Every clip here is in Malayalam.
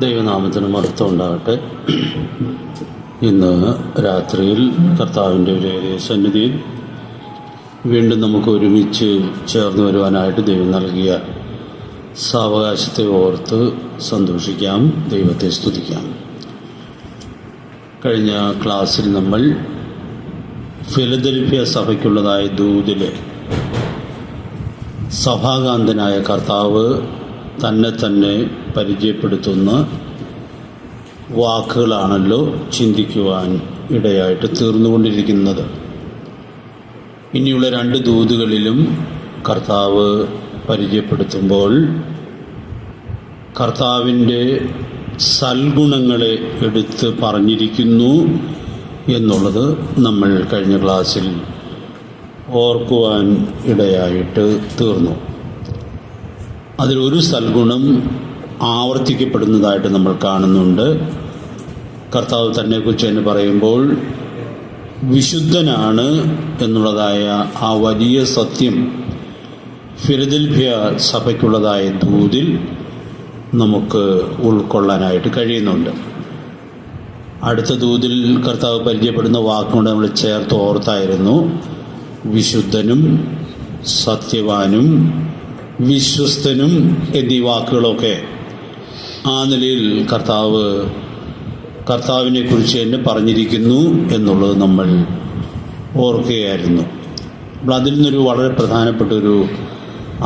ദൈവനാമത്തിന് മഹത്വം ഉണ്ടാകട്ടെ. ഇന്ന് രാത്രിയിൽ കർത്താവിൻ്റെ ഒരു സന്നിധിയിൽ വീണ്ടും നമുക്ക് ഒരുമിച്ച് ചേർന്ന് വരുവാനായിട്ട് ദൈവം നൽകിയ സാവകാശത്തെ ഓർത്ത് സന്തോഷിക്കാം, ദൈവത്തെ സ്തുതിക്കാം. കഴിഞ്ഞ ക്ലാസ്സിൽ നമ്മൾ ഫിലദൽഫിയ സഭയ്ക്കുള്ളതായ ദൂതിൽ സഭാകാന്തനായ കർത്താവ് തന്നെ പരിചയപ്പെടുത്തുന്ന വാക്കുകളാണല്ലോ ചിന്തിക്കുവാൻ ഇടയായിട്ട് തീർന്നുകൊണ്ടിരിക്കുന്നത്. ഇനിയുള്ള രണ്ട് ദൂതുകളിലും കർത്താവ് പരിചയപ്പെടുത്തുമ്പോൾ കർത്താവിൻ്റെ സൽഗുണങ്ങളെ എടുത്ത് പറഞ്ഞിരിക്കുന്നു എന്നുള്ളത് നമ്മൾ കഴിഞ്ഞ ക്ലാസ്സിൽ ഓർക്കുവാൻ ഇടയായിട്ട് തീർന്നു. അതിലൊരു സൽഗുണം ആവർത്തിക്കപ്പെടുന്നതായിട്ട് നമ്മൾ കാണുന്നുണ്ട്. കർത്താവ് തന്നെക്കുറിച്ച് തന്നെ പറയുമ്പോൾ വിശുദ്ധനാണ് എന്നുള്ളതായ ആ വലിയ സത്യം ഫിലദൽഫിയ സഭയ്ക്കുള്ളതായ ദൂതിൽ നമുക്ക് ഉൾക്കൊള്ളാനായിട്ട് കഴിയുന്നുണ്ട്. അടുത്ത ദൂതിൽ കർത്താവ് പരിചയപ്പെടുന്ന വാക്കുകൊണ്ട് നമ്മൾ ചേർത്ത് ഓർത്തായിരുന്നു വിശുദ്ധനും സത്യവാനും വിശ്വസ്തനും എന്നീ വാക്കുകളൊക്കെ ആ നിലയിൽ കർത്താവിനെ കുറിച്ച് തന്നെ പറഞ്ഞിരിക്കുന്നു എന്നുള്ളത് നമ്മൾ ഓർക്കുകയായിരുന്നു. അപ്പോൾ അതിൽ നിന്നൊരു വളരെ പ്രധാനപ്പെട്ടൊരു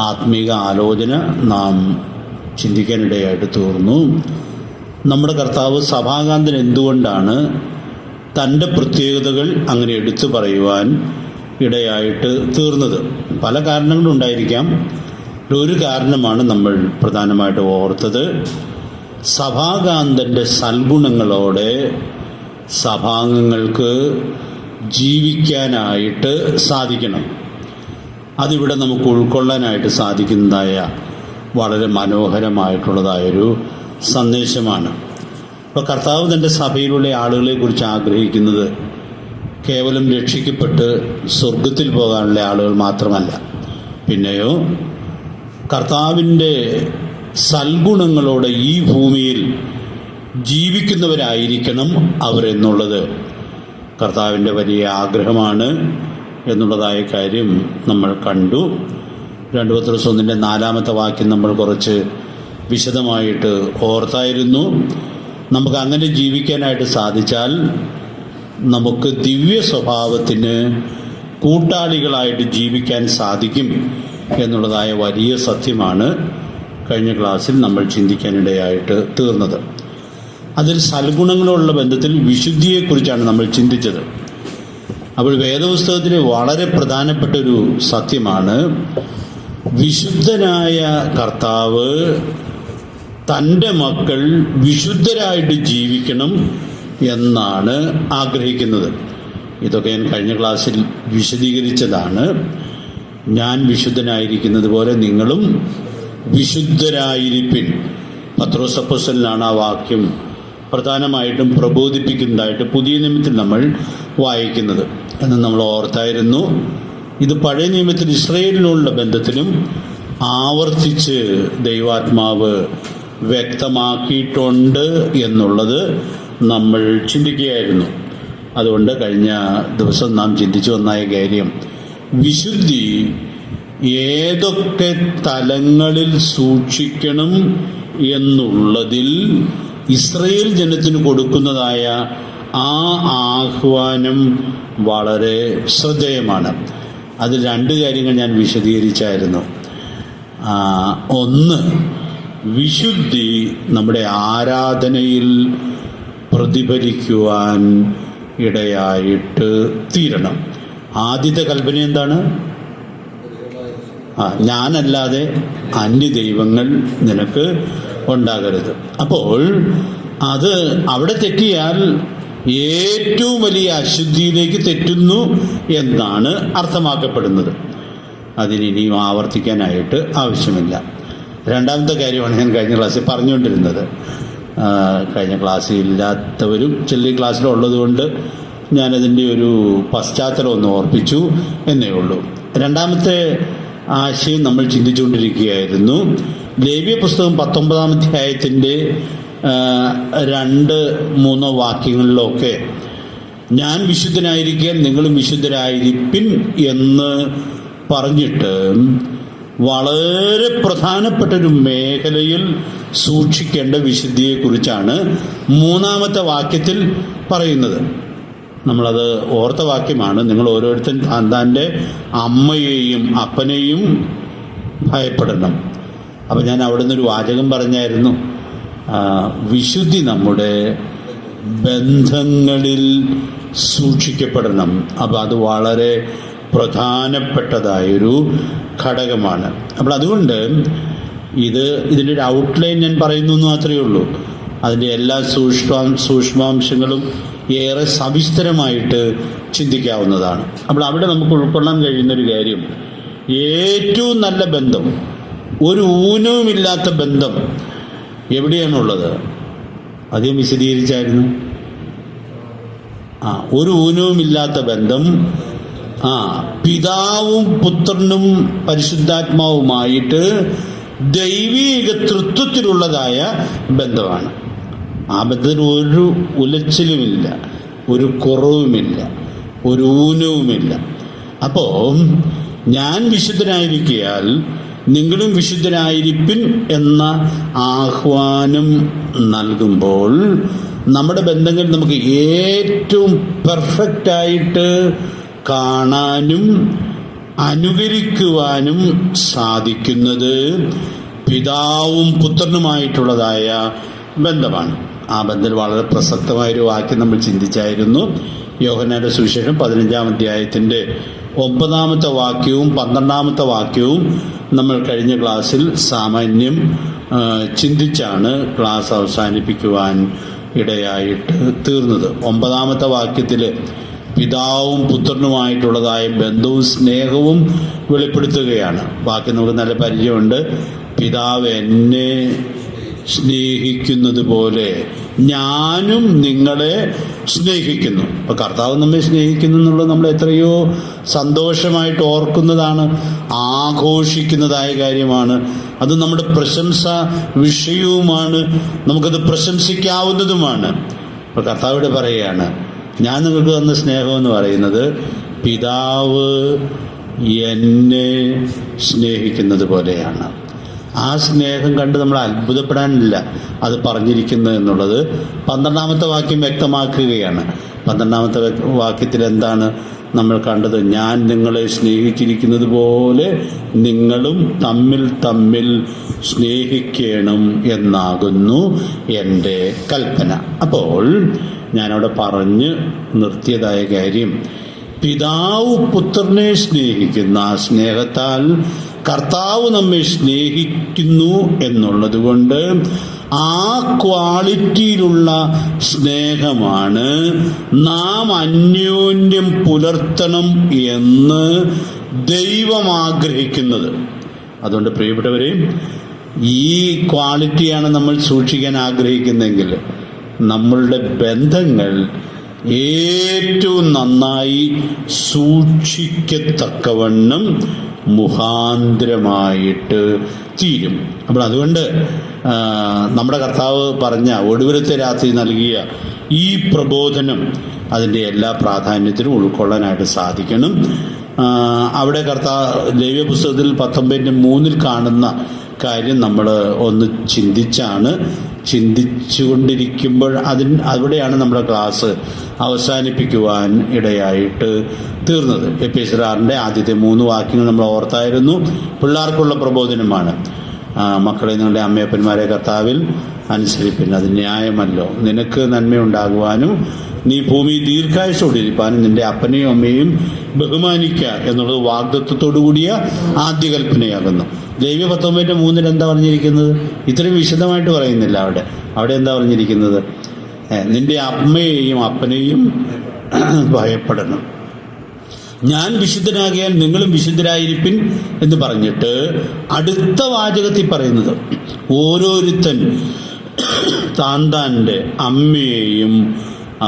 ആത്മീക ആലോചന നാം ചിന്തിക്കാനിടയായിട്ട് തീർന്നു. നമ്മുടെ കർത്താവ് സഭാകാന്തൻ എന്തുകൊണ്ടാണ് തൻ്റെ പ്രത്യേകതകൾ അങ്ങനെ എടുത്തു പറയുവാൻ ഇടയായിട്ട് തീർന്നത്? പല കാരണങ്ങളുണ്ടായിരിക്കാം. ഒരു കാരണമാണ് നമ്മൾ പ്രധാനമായിട്ട് ഓർത്തത്. സഭാകാന്തൻ്റെ സൽഗുണങ്ങളോടെ സഭാംഗങ്ങൾക്ക് ജീവിക്കാനായിട്ട് സാധിക്കണം. അതിവിടെ നമുക്ക് ഉൾക്കൊള്ളാനായിട്ട് സാധിക്കുന്നതായ വളരെ മനോഹരമായിട്ടുള്ളതായൊരു സന്ദേശമാണ്. ഇപ്പോൾ കർത്താവ് തൻ്റെ സഭയിലുള്ള ആളുകളെക്കുറിച്ച് ആഗ്രഹിക്കുന്നത് കേവലം രക്ഷിക്കപ്പെട്ട് സ്വർഗത്തിൽ പോകാനുള്ള ആളുകൾ മാത്രമല്ല, പിന്നെയോ കർത്താവിൻ്റെ സൽഗുണങ്ങളോടെ ഈ ഭൂമിയിൽ ജീവിക്കുന്നവരായിരിക്കണം അവരെന്നുള്ളത് കർത്താവിൻ്റെ വലിയ ആഗ്രഹമാണ് എന്നുള്ളതായ കാര്യം നമ്മൾ കണ്ടു. 2 പത്രോസ് 1:4 വാക്യം നമ്മൾ കുറച്ച് വിശദമായിട്ട് ഓർത്തായിരുന്നു. നമുക്ക് അങ്ങനെ ജീവിക്കാനായിട്ട് സാധിച്ചാൽ നമുക്ക് ദിവ്യ സ്വഭാവത്തിന് കൂട്ടാളികളായിട്ട് ജീവിക്കാൻ സാധിക്കും എന്നുള്ളതായ വലിയ സത്യമാണ് കഴിഞ്ഞ ക്ലാസ്സിൽ നമ്മൾ ചിന്തിക്കാനിടയായിട്ട് തീർന്നത്. അതിൽ സൽഗുണങ്ങളുള്ള ബന്ധത്തിൽ വിശുദ്ധിയെക്കുറിച്ചാണ് നമ്മൾ ചിന്തിച്ചത്. അപ്പോൾ വേദപുസ്തകത്തിലെ വളരെ പ്രധാനപ്പെട്ടൊരു സത്യമാണ് വിശുദ്ധനായ കർത്താവ് തൻ്റെ മക്കൾ വിശുദ്ധരായിട്ട് ജീവിക്കണം എന്നാണ് ആഗ്രഹിക്കുന്നത്. ഇതൊക്കെ ഞാൻ കഴിഞ്ഞ ക്ലാസ്സിൽ വിശദീകരിച്ചതാണ്. ഞാൻ വിശുദ്ധനായിരിക്കുന്നത് പോലെ നിങ്ങളും വിശുദ്ധരായിരിപ്പിൻ. പത്രോസ് അപ്പോസ്തലനാണ് ആ വാക്യം പ്രധാനമായിട്ടും പ്രബോധിപ്പിക്കുന്നതായിട്ട് പുതിയ നിയമത്തിൽ നമ്മൾ വായിക്കുന്നത് എന്ന് നമ്മൾ ഓർത്തായിരുന്നു. ഇത് പഴയ നിയമത്തിൽ ഇസ്രായേലിനുള്ള ബന്ധത്തിലും ആവർത്തിച്ച് ദൈവാത്മാവ് വ്യക്തമാക്കിയിട്ടുണ്ട് എന്നുള്ളത് നമ്മൾ ചിന്തിക്കുകയായിരുന്നു. അതുകൊണ്ട് കഴിഞ്ഞ ദിവസം നാം ചിന്തിച്ചു വന്നായ കാര്യം വിശുദ്ധി ഏതൊക്കെ തലങ്ങളിൽ സൂക്ഷിക്കണം എന്നുള്ളതിൽ ഇസ്രായേൽ ജനത്തിന് കൊടുക്കുന്നതായ ആ ആഹ്വാനം വളരെ ശ്രദ്ധേയമാണ്. അതിൽ 2 കാര്യങ്ങൾ ഞാൻ വിശദീകരിച്ചായിരുന്നു. ഒന്ന്, വിശുദ്ധി നമ്മുടെ ആരാധനയിൽ പ്രതിഫലിക്കുവാൻ ഇടയായിട്ട് തീരണം. ആദ്യത്തെ കൽപ്പന എന്താണ്? ഞാനല്ലാതെ അന്യദൈവങ്ങൾ നിനക്ക് ഉണ്ടാകരുത്. അപ്പോൾ അത് അവിടെ തെറ്റിയാൽ ഏറ്റവും വലിയ അശുദ്ധിയിലേക്ക് തെറ്റുന്നു എന്നാണ് അർത്ഥമാക്കപ്പെടുന്നത്. അതിനിനിയും ആവർത്തിക്കാനായിട്ട് ആവശ്യമില്ല. രണ്ടാമത്തെ കാര്യമാണ് ഞാൻ കഴിഞ്ഞ ക്ലാസ്സിൽ പറഞ്ഞുകൊണ്ടിരുന്നത്. കഴിഞ്ഞ ക്ലാസ്സിൽ ഇല്ലാത്തവരും ചില ക്ലാസ്സിലുള്ളത് കൊണ്ട് ഞാനതിൻ്റെ ഒരു പശ്ചാത്തലം ഒന്ന് ഓർപ്പിച്ചു എന്നേ ഉള്ളൂ. രണ്ടാമത്തെ ആശയം നമ്മൾ ചിന്തിച്ചുകൊണ്ടിരിക്കുകയായിരുന്നു. ലേവ്യ പുസ്തകം 19-ാം അധ്യായത്തിൻ്റെ 2-3 വാക്യങ്ങളിലൊക്കെ ഞാൻ വിശുദ്ധനായിരിക്കാൻ നിങ്ങളും വിശുദ്ധരായിരിപ്പിൻ എന്ന് പറഞ്ഞിട്ട് വളരെ പ്രധാനപ്പെട്ടൊരു മേഖലയിൽ സൂക്ഷിക്കേണ്ട വിശുദ്ധിയെക്കുറിച്ചാണ് 3-ാമത്തെ വാക്യത്തിൽ പറയുന്നത്. നമ്മളത് ഓർത്ത വാക്യമാണ്. നിങ്ങൾ ഓരോരുത്തരും താൻ്റെ അമ്മയെയും അപ്പനെയും ഭയപ്പെടണം. അപ്പം ഞാൻ അവിടെ നിന്നൊരു വാചകം പറഞ്ഞായിരുന്നു, വിശുദ്ധി നമ്മുടെ ബന്ധങ്ങളിൽ സൂക്ഷിക്കപ്പെടണം. അപ്പം അത് വളരെ പ്രധാനപ്പെട്ടതായൊരു ഘടകമാണ്. അപ്പോൾ അതുകൊണ്ട് ഇതിൻ്റെ ഒരു ഔട്ട്ലൈൻ ഞാൻ പറയുന്നു എന്ന് മാത്രമേ ഉള്ളൂ. അതിൻ്റെ എല്ലാ സൂക്ഷ്മാംശങ്ങളും ഏറെ സവിസ്തരമായിട്ട് ചിന്തിക്കാവുന്നതാണ്. അപ്പോൾ അവിടെ നമുക്ക് ഉൾക്കൊള്ളാൻ കഴിയുന്നൊരു കാര്യം, ഏറ്റവും നല്ല ബന്ധം, ഒരു ഊനവുമില്ലാത്ത ബന്ധം എവിടെയാണുള്ളത്? അധികം വിശദീകരിച്ചായിരുന്നു. ഒരു ഊനവുമില്ലാത്ത ബന്ധം പിതാവും പുത്രനും പരിശുദ്ധാത്മാവുമായിട്ട് ദൈവീക തൃത്വത്തിലുള്ളതായ ബന്ധമാണ്. ആ ബന്ധത്തിന് ഒരു ഉലച്ചിലുമില്ല, ഒരു കുറവുമില്ല, ഒരു ഊനവുമില്ല. അപ്പോൾ ഞാൻ വിശുദ്ധനായിരിക്കയാൽ നിങ്ങളും വിശുദ്ധരായിരിപ്പിൻ എന്ന ആഹ്വാനം നൽകുമ്പോൾ നമ്മുടെ ബന്ധങ്ങൾ നമുക്ക് ഏറ്റവും പെർഫെക്റ്റായിട്ട് കാണാനും അനുകരിക്കുവാനും സാധിക്കുന്നത് പിതാവും പുത്രനുമായിട്ടുള്ളതായ ബന്ധമാണ്. ആ ബന്ധത്തിൽ വളരെ പ്രസക്തമായൊരു വാക്യം നമ്മൾ ചിന്തിച്ചായിരുന്നു. യോഹന്നാന്റെ സുവിശേഷം 15-ാം അധ്യായത്തിൻ്റെ 9-ാമത്തെ വാക്യവും 12-ാമത്തെ വാക്യവും നമ്മൾ കഴിഞ്ഞ ക്ലാസ്സിൽ സാമാന്യം ചിന്തിച്ചാണ് ക്ലാസ് അവസാനിപ്പിക്കുവാൻ ഇടയായിട്ട് തീർന്നത്. 9-ാമത്തെ വാക്യത്തിൽ പിതാവും പുത്രനുമായിട്ടുള്ളതായ ബന്ധവും സ്നേഹവും വെളിപ്പെടുത്തുകയാണ്. വാക്യം നമുക്ക് നല്ല പരിചയമുണ്ട്. പിതാവ് എന്നെ സ്നേഹിക്കുന്നത് പോലെ ഞാനും നിങ്ങളെ സ്നേഹിക്കുന്നു. അപ്പോൾ കർത്താവ് നമ്മെ സ്നേഹിക്കുന്നു എന്നുള്ളത് നമ്മൾ എത്രയോ സന്തോഷമായിട്ട് ഓർക്കുന്നതാണ്, ആഘോഷിക്കുന്നതായ കാര്യമാണ്. അത് നമ്മുടെ പ്രശംസ വിഷയവുമാണ്, നമുക്കത് പ്രശംസിക്കാവുന്നതുമാണ്. അപ്പോൾ കർത്താവിടെ പറയുകയാണ്, ഞാൻ നിങ്ങൾക്ക് തന്ന സ്നേഹമെന്ന് പറയുന്നത് പിതാവ് എന്നെ സ്നേഹിക്കുന്നത് പോലെയാണ്. ആ സ്നേഹം കണ്ട് നമ്മൾ അത്ഭുതപ്പെടാനില്ല അത് പറഞ്ഞിരിക്കുന്നത് എന്നുള്ളത് 12-ാമത്തെ വാക്യം വ്യക്തമാക്കുകയാണ്. 12-ാമത്തെ വാക്യത്തിൽ എന്താണ് നമ്മൾ കണ്ടത്? ഞാൻ നിങ്ങളെ സ്നേഹിച്ചിരിക്കുന്നത് പോലെ നിങ്ങളും തമ്മിൽ തമ്മിൽ സ്നേഹിക്കണം എന്നാകുന്നു എൻ്റെ കൽപ്പന. അപ്പോൾ ഞാനവിടെ പറഞ്ഞ് നിർത്തിയതായ കാര്യം, പിതാവ് പുത്രനെ സ്നേഹിക്കുന്ന ആ സ്നേഹത്താൽ കർത്താവ് നമ്മെ സ്നേഹിക്കുന്നു എന്നുള്ളത് കൊണ്ട് ആ ക്വാളിറ്റിയിലുള്ള സ്നേഹമാണ് നാം അന്യോന്യം പുലർത്തണം എന്ന് ദൈവം ആഗ്രഹിക്കുന്നത്. അതുകൊണ്ട് പ്രിയപ്പെട്ടവരെ, ഈ ക്വാളിറ്റിയാണ് നമ്മൾ സൂക്ഷിക്കാൻ ആഗ്രഹിക്കുന്നതെങ്കിൽ നമ്മളുടെ ബന്ധങ്ങൾ ഏറ്റവും നന്നായി സൂക്ഷിക്കത്തക്കവണ്ണം മുഖാന്തരമായിട്ട് തീരും. അപ്പോൾ അതുകൊണ്ട് നമ്മുടെ കർത്താവ് പറഞ്ഞ ഒടുവിലത്തെ രാത്രി നൽകിയ ഈ പ്രബോധനം അതിൻ്റെ എല്ലാ പ്രാധാന്യത്തിനും ഉൾക്കൊള്ളാനായിട്ട് സാധിക്കണം. അവിടെ ലേവ്യ പുസ്തകത്തിൽ 19:3 കാണുന്ന കാര്യം നമ്മൾ ഒന്ന് ചിന്തിച്ചുകൊണ്ടിരിക്കുമ്പോൾ അവിടെയാണ് നമ്മുടെ ക്ലാസ് അവസാനിപ്പിക്കുവാൻ ഇടയായിട്ട് തീർന്നത്. എഫെസ്യർ 6-ന്റെ ആദ്യത്തെ 3 വാക്യങ്ങൾ നമ്മൾ ഓർത്തായിരുന്നു. പിള്ളേർക്കുള്ള പ്രബോധനമാണ്. മക്കളെ, നിങ്ങളുടെ അമ്മയപ്പന്മാരെ കർത്താവിൽ അനുസരിപ്പിൻ, അത് ന്യായമല്ലോ. നിനക്ക് നന്മയുണ്ടാകുവാനും നീ ഭൂമി ദീർഘായുസ്സോടിരിക്കാനും നിന്റെ അപ്പനെയും അമ്മയും ബഹുമാനിക്കുക എന്നുള്ളത് വാഗ്ദത്വത്തോടു കൂടിയ ആദ്യ കൽപ്പനയാകുന്നു. ലേവ്യ 19:3 എന്താ പറഞ്ഞിരിക്കുന്നത്? ഇത്രയും വിശദമായിട്ട് പറയുന്നില്ല. അവിടെ എന്താ പറഞ്ഞിരിക്കുന്നത്? നിന്റെ അമ്മയെയും അപ്പനെയും ഭയപ്പെടണം. ഞാൻ വിശുദ്ധനാകിയാൽ നിങ്ങളും വിശുദ്ധരായിരിപ്പിൻ എന്ന് പറഞ്ഞിട്ട് അടുത്ത വാചകത്തിൽ പറയുന്നത് ഓരോരുത്തൻ താൻ്റെ അമ്മയെയും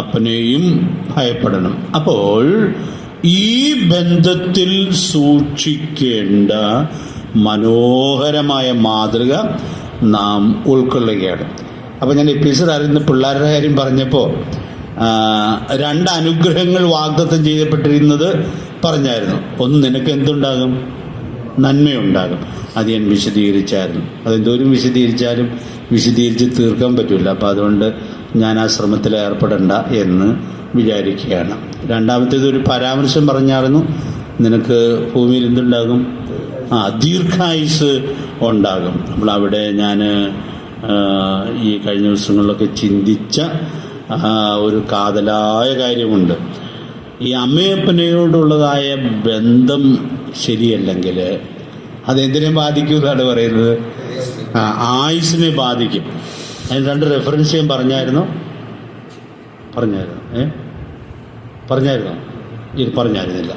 അപ്പനെയും ഭയപ്പെടണം. അപ്പോൾ ഈ ബന്ധത്തിൽ സൂക്ഷിക്കേണ്ട മനോഹരമായ മാതൃക നാം ഉൾക്കൊള്ളുകയാണ്. അപ്പോൾ ഞാൻ എപ്പിസോഡ് അറിയുന്ന പിള്ളേരുടെ കാര്യം പറഞ്ഞപ്പോൾ 2 അനുഗ്രഹങ്ങൾ വാഗ്ദത്തം ചെയ്യപ്പെട്ടിരുന്നത് പറഞ്ഞായിരുന്നു. ഒന്ന്, നിനക്ക് എന്തുണ്ടാകും? നന്മയുണ്ടാകും. അത് ഞാൻ വിശദീകരിച്ചായിരുന്നു. അതെന്തോരം വിശദീകരിച്ചാലും വിശദീകരിച്ച് തീർക്കാൻ പറ്റില്ല. അപ്പോൾ അതുകൊണ്ട് ഞാൻ ആ ശ്രമത്തിൽ ഏർപ്പെടണ്ട എന്ന് വിചാരിക്കുകയാണ്. രണ്ടാമത്തേത് ഒരു പരാമർശം പറഞ്ഞായിരുന്നു, നിനക്ക് ഭൂമിയിൽ എന്തുണ്ടാകും? ദീർഘായുസ് ഉണ്ടാകും. നമ്മളവിടെ ഞാൻ ഈ കഴിഞ്ഞ ദിവസങ്ങളിലൊക്കെ ചിന്തിച്ച ഒരു കാതലായ കാര്യമുണ്ട്. ഈ അമ്മയപ്പനയോടുള്ളതായ ബന്ധം ശരിയല്ലെങ്കിൽ അതെന്തിനെ ബാധിക്കും എന്നാണ് പറയുന്നത്? ആയുസിനെ ബാധിക്കും. അതിന് 2 റെഫറൻസ് ഞാൻ പറഞ്ഞായിരുന്നോ? ഇത് പറഞ്ഞായിരുന്നില്ല.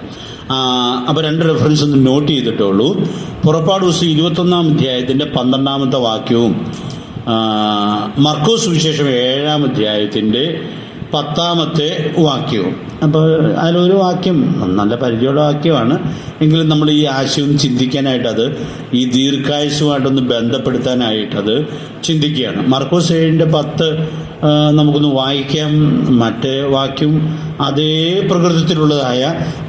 അപ്പോൾ 2 റെഫറൻസ് ഒന്ന് നോട്ട് ചെയ്തിട്ടുള്ളൂ. പുറപ്പാട് ദിവസം 21-ാം അധ്യായത്തിൻ്റെ 12-ാമത്തെ വാക്യവും മർക്കോസ് സുവിശേഷം 7-ാം അധ്യായത്തിൻ്റെ 10-ാമത്തെ വാക്യവും. അപ്പോൾ അതിലൊരു വാക്യം നല്ല പരിചയമുള്ള വാക്യമാണ്, എങ്കിലും നമ്മൾ ഈ ആശയം ചിന്തിക്കാനായിട്ടത് ഈ ദീർഘായുസുമായിട്ടൊന്ന് ബന്ധപ്പെടുത്താനായിട്ടത് ചിന്തിക്കുകയാണ്. മർക്കോസ് 7:10 നമുക്കൊന്ന് വായിക്കാം. മറ്റേ വാക്യം അതേ പ്രകൃതത്തിലുള്ളതായ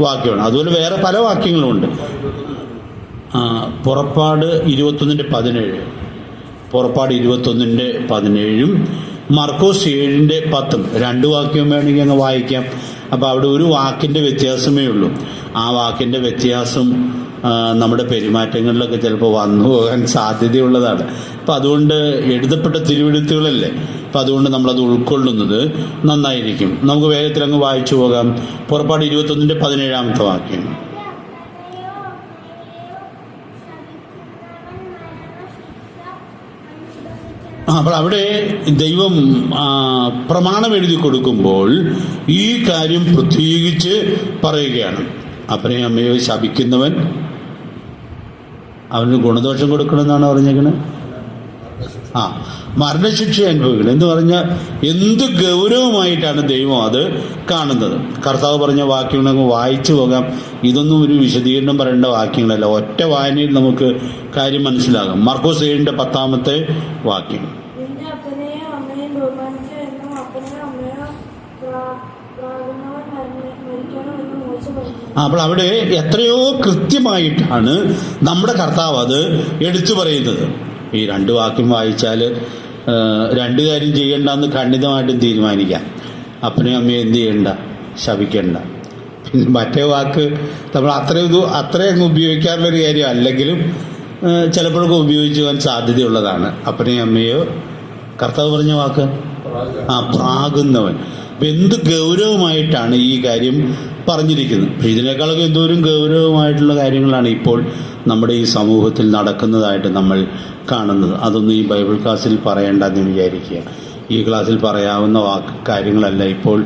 വാക്യമാണ്. അതുപോലെ വേറെ പല വാക്യങ്ങളുമുണ്ട്. പുറപ്പാട് 21:17, പുറപ്പാട് 21:17 മർക്കോസ് 7:10 2 വാക്യം വേണമെങ്കിൽ അങ്ങ് വായിക്കാം. അപ്പോൾ അവിടെ ഒരു വാക്കിൻ്റെ വ്യത്യാസമേ ഉള്ളൂ. ആ വാക്കിൻ്റെ വ്യത്യാസം നമ്മുടെ പെരുമാറ്റങ്ങളിലൊക്കെ ചിലപ്പോൾ വന്നു പോകാൻ സാധ്യതയുള്ളതാണ്. അപ്പം അതുകൊണ്ട് എഴുതപ്പെട്ട തിരുവെഴുത്തുകളല്ലേ, അപ്പം അതുകൊണ്ട് നമ്മളത് ഉൾക്കൊള്ളുന്നത് നന്നായിരിക്കും. നമുക്ക് വേഗത്തിൽ അങ്ങ് വായിച്ചു പോകാം. പുറപ്പാട് 21:17 വാക്യം. അപ്പോൾ അവിടെ ദൈവം പ്രമാണം എഴുതി കൊടുക്കുമ്പോൾ ഈ കാര്യം പ്രത്യേകിച്ച് പറയുകയാണ്. അപ്പനെയും അമ്മയോ ശപിക്കുന്നവൻ അവന് ഗുണദോഷം കൊടുക്കണമെന്നാണ് പറഞ്ഞേക്കണത്. മരണശിക്ഷ അനുഭവിക്കണം എന്ന് പറഞ്ഞാൽ എന്ത് ഗൗരവമായിട്ടാണ് ദൈവം അത് കാണുന്നത്. കർത്താവ് പറഞ്ഞ വാക്യങ്ങളങ്ങ് വായിച്ചു പോകാം. ഇതൊന്നും ഒരു വിശദീകരണം പറയേണ്ട വാക്യങ്ങളല്ല, ഒറ്റ വായനയിൽ നമുക്ക് കാര്യം മനസ്സിലാകും. മർക്കോസ് 7:10 വാക്യം. അപ്പോൾ അവിടെ എത്രയോ കൃത്യമായിട്ടാണ് നമ്മുടെ കർത്താവ് അത് എടുത്തു പറയുന്നത്. ഈ 2 വാക്യം വായിച്ചാൽ 2 കാര്യം ചെയ്യണ്ടെന്ന് ഖണ്ഡിതമായിട്ടും തീരുമാനിക്കാം. അപ്പനെയും അമ്മയും എന്ത് ചെയ്യണ്ട? ശപിക്കണ്ട. പിന്നെ മറ്റേ വാക്ക് നമ്മൾ അത്രയും ഉപയോഗിക്കാറുള്ളൊരു കാര്യം അല്ലെങ്കിലും ചിലപ്പോഴൊക്കെ ഉപയോഗിച്ചു പോകാൻ സാധ്യതയുള്ളതാണ്. അപ്പനെയും അമ്മയോ കർത്താവ് പറഞ്ഞ വാക്ക് പ്രാകുന്നവൻ. അപ്പം എന്ത് ഗൗരവമായിട്ടാണ് ഈ കാര്യം പറഞ്ഞിരിക്കുന്നത്. ഇതിനേക്കാളൊക്കെ എന്തോരം ഗൗരവമായിട്ടുള്ള കാര്യങ്ങളാണ് ഇപ്പോൾ നമ്മുടെ ഈ സമൂഹത്തിൽ നടക്കുന്നതായിട്ട് നമ്മൾ കാണുന്നത്. അതൊന്നും ഈ ബൈബിൾ ക്ലാസ്സിൽ പറയേണ്ടെന്ന് വിചാരിക്കുക. ഈ ക്ലാസ്സിൽ പറയാവുന്ന കാര്യങ്ങളല്ല ഇപ്പോൾ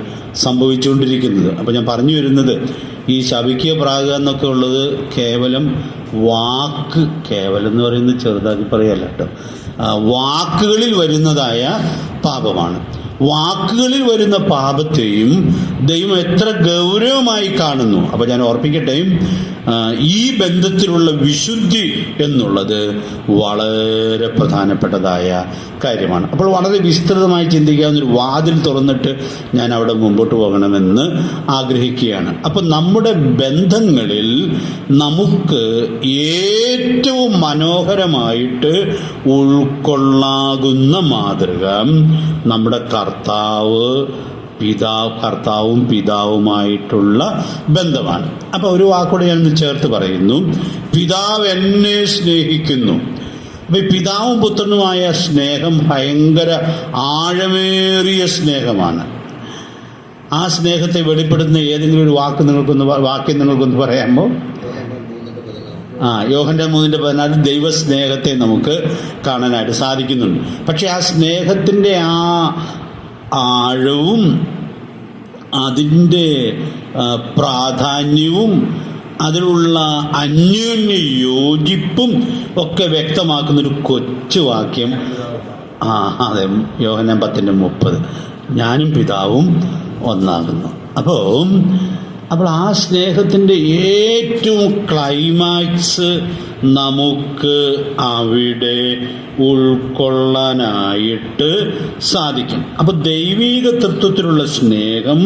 സംഭവിച്ചുകൊണ്ടിരിക്കുന്നത്. അപ്പോൾ ഞാൻ പറഞ്ഞു വരുന്നത്, ഈ ശപിക്കുക പ്രാകുക എന്നൊക്കെ ഉള്ളത് കേവലം എന്ന് പറയുന്നത് ചെറുതാക്കി പറയല്ല കേട്ടോ, വാക്കുകളിൽ വരുന്നതായ പാപമാണ്. വാക്കുകളിൽ വരുന്ന പാപത്തെയും ദൈവം എത്ര ഗൗരവമായി കാണുന്നു. അപ്പോൾ ഞാൻ ഓർപ്പിക്കട്ടെ, ഈ ബന്ധത്തിലുള്ള വിശുദ്ധി എന്നുള്ളത് വളരെ പ്രധാനപ്പെട്ടതായ കാര്യമാണ്. അപ്പോൾ വളരെ വിസ്തൃതമായി ചിന്തിക്കാവുന്നൊരു വാതിൽ തുറന്നിട്ട് ഞാൻ അവിടെ മുമ്പോട്ട് പോകണമെന്ന് ആഗ്രഹിക്കുകയാണ്. അപ്പോൾ നമ്മുടെ ബന്ധങ്ങളിൽ നമുക്ക് ഏറ്റവും മനോഹരമായിട്ട് ഉൾക്കൊള്ളാകുന്ന മാതൃക നമ്മുടെ കർത്താവും പിതാവുമായിട്ടുള്ള ബന്ധമാണ്. അപ്പോൾ ഒരു വാക്കോടെ ഞാനൊന്ന് ചേർത്ത് പറയുന്നു, പിതാവ് എന്നെ സ്നേഹിക്കുന്നു. അപ്പോൾ പിതാവും പുത്രനുമായ സ്നേഹം ഭയങ്കര ആഴമേറിയ സ്നേഹമാണ്. ആ സ്നേഹത്തെ വെളിപ്പെടുത്തുന്ന ഏതെങ്കിലും ഒരു വാക്യം നിങ്ങൾക്കൊന്ന് പറയാമോ? യോഹന്നാൻ 3:14 ദൈവസ്നേഹത്തെ നമുക്ക് കാണാനായിട്ട് സാധിക്കുന്നുണ്ട്. പക്ഷെ ആ സ്നേഹത്തിൻ്റെ ആഴവും അതിൻ്റെ പ്രാധാന്യവും അതിലുള്ള അന്യോന്യ യോജിപ്പും ഒക്കെ വ്യക്തമാക്കുന്നൊരു കൊച്ചു വാക്യം അതെ, യോഹന്നാൻ 10:30 ഞാനും പിതാവും ഒന്നാകുന്നു. അപ്പോൾ അപ്പോൾ ആ സ്നേഹത്തിൻ്റെ ഏറ്റവും ക്ലൈമാക്സ് നമുക്ക് അവിടെ ഉൾക്കൊള്ളാനായിട്ട് സാധിക്കും. അപ്പോൾ ദൈവീക തത്വത്തിലുള്ള സ്നേഹം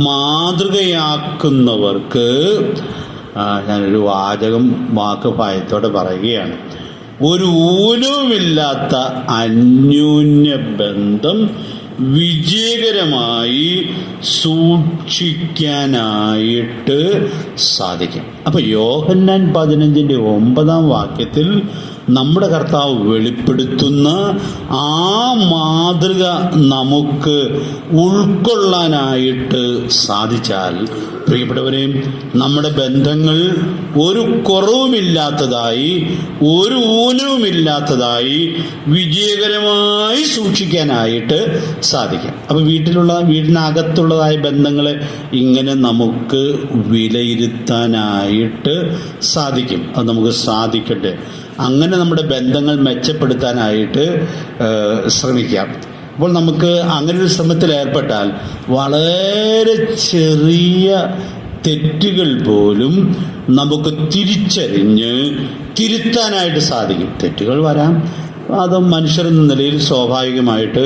മാതൃകയാക്കുന്നവർക്ക് ഞാനൊരു വാക്ക് ഭയത്തോടെ പറയുകയാണ്, ഒരു ഊനവുമില്ലാത്ത അന്യോന്യ ബന്ധം വിജയകരമായി സൂക്ഷിക്കാനായിട്ട് സാധിക്കും. അപ്പൊ യോഹന്നാൻ 15:9 നമ്മുടെ കർത്താവ് വെളിപ്പെടുത്തുന്ന ആ മാതൃക നമുക്ക് ഉൾക്കൊള്ളാനായിട്ട് സാധിച്ചാൽ, പ്രിയപ്പെട്ടവരെ, നമ്മുടെ ബന്ധങ്ങൾ ഒരു കുറവുമില്ലാത്തതായി, ഒരു ഊനവുമില്ലാത്തതായി വിജയകരമായി സൂക്ഷിക്കാനായിട്ട് സാധിക്കും. അപ്പോൾ വീടിനകത്തുള്ളതായ ബന്ധങ്ങളെ ഇങ്ങനെ നമുക്ക് വിലയിരുത്താനായിട്ട് സാധിക്കും. അത് നമുക്ക് സാധിക്കട്ടെ. അങ്ങനെ നമ്മുടെ ബന്ധങ്ങൾ മെച്ചപ്പെടുത്താനായിട്ട് ശ്രമിക്കാം. അപ്പോൾ നമുക്ക് അങ്ങനെ ഒരു ശ്രമത്തിൽ ഏർപ്പെട്ടാൽ വളരെ ചെറിയ തെറ്റുകൾ പോലും നമുക്ക് തിരിച്ചറിഞ്ഞ് തിരുത്താനായിട്ട് സാധിക്കും. തെറ്റുകൾ വരാം, അത് മനുഷ്യരെന്ന നിലയിൽ സ്വാഭാവികമായിട്ട്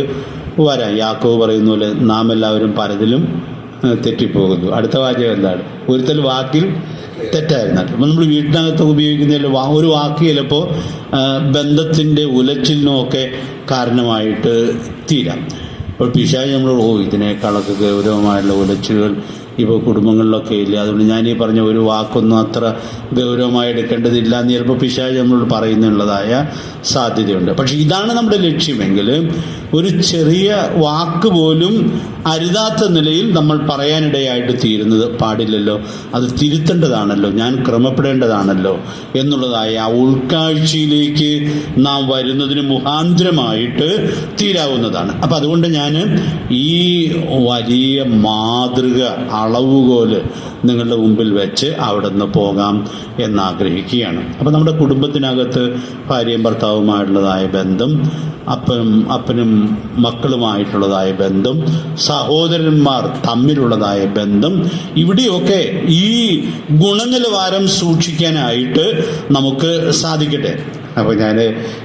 വരാം. യാക്കോബ് പറയുന്ന പോലെ നാം എല്ലാവരും പലതിലും തെറ്റിപ്പോകുന്നു. അടുത്ത വാചകം എന്താണ്? ഒരുത്തൽ വാക്കിൽ തെറ്റായിരുന്നാൽ. അപ്പം നമ്മൾ വീട്ടിനകത്ത് ഉപയോഗിക്കുന്നതിൽ ഒരു വാക്ക് ചിലപ്പോൾ ബന്ധത്തിൻ്റെ ഉലച്ചിലിനുമൊക്കെ കാരണമായിട്ട് തീരാം. അപ്പോൾ പിശാച് നമ്മളോട് ഇതിനേക്കാളൊക്കെ ഗൗരവമായിട്ടുള്ള ഉലച്ചിലുകൾ ഇപ്പോൾ കുടുംബങ്ങളിലൊക്കെ ഇല്ല, അതുകൊണ്ട് ഞാനീ പറഞ്ഞ ഒരു വാക്കൊന്നും അത്ര ഗൗരവമായി എടുക്കേണ്ടതില്ല എന്ന് ചിലപ്പോൾ പിശാച് നമ്മളോട് പറയുന്നുള്ളതായ സാധ്യതയുണ്ട്. പക്ഷെ ഇതാണ് നമ്മുടെ ലക്ഷ്യമെങ്കിൽ ഒരു ചെറിയ വാക്ക് പോലും അരുതാത്ത നിലയിൽ നമ്മൾ പറയാനിടയായിട്ട് തീരുന്നത് പാടില്ലല്ലോ. അത് തിരുത്തേണ്ടതാണല്ലോ, ഞാൻ ക്രമപ്പെടേണ്ടതാണല്ലോ എന്നുള്ളതായ ആ ഉൾക്കാഴ്ചയിലേക്ക് നാം വരുന്നതിന് മുഖാന്തരമായിട്ട് തീരാവുന്നതാണ്. അപ്പം അതുകൊണ്ട് ഞാൻ ഈ വലിയ മാതൃക അളവുകോല് നിങ്ങളുടെ മുമ്പിൽ വെച്ച് അവിടെ നിന്ന് പോകാം എന്നാഗ്രഹിക്കുകയാണ്. അപ്പം നമ്മുടെ കുടുംബത്തിനകത്ത് ഭാര്യയും ഭർത്താവുമായിട്ടുള്ളതായ ബന്ധം, അപ്പനും മക്കളുമായിട്ടുള്ളതായ ബന്ധം, സഹോദരന്മാർ തമ്മിലുള്ളതായ ബന്ധം, ഇവിടെയൊക്കെ ഈ ഗുണനിലവാരം സൂക്ഷിക്കാനായിട്ട് നമുക്ക് സാധിക്കട്ടെ. അപ്പോൾ ഞാൻ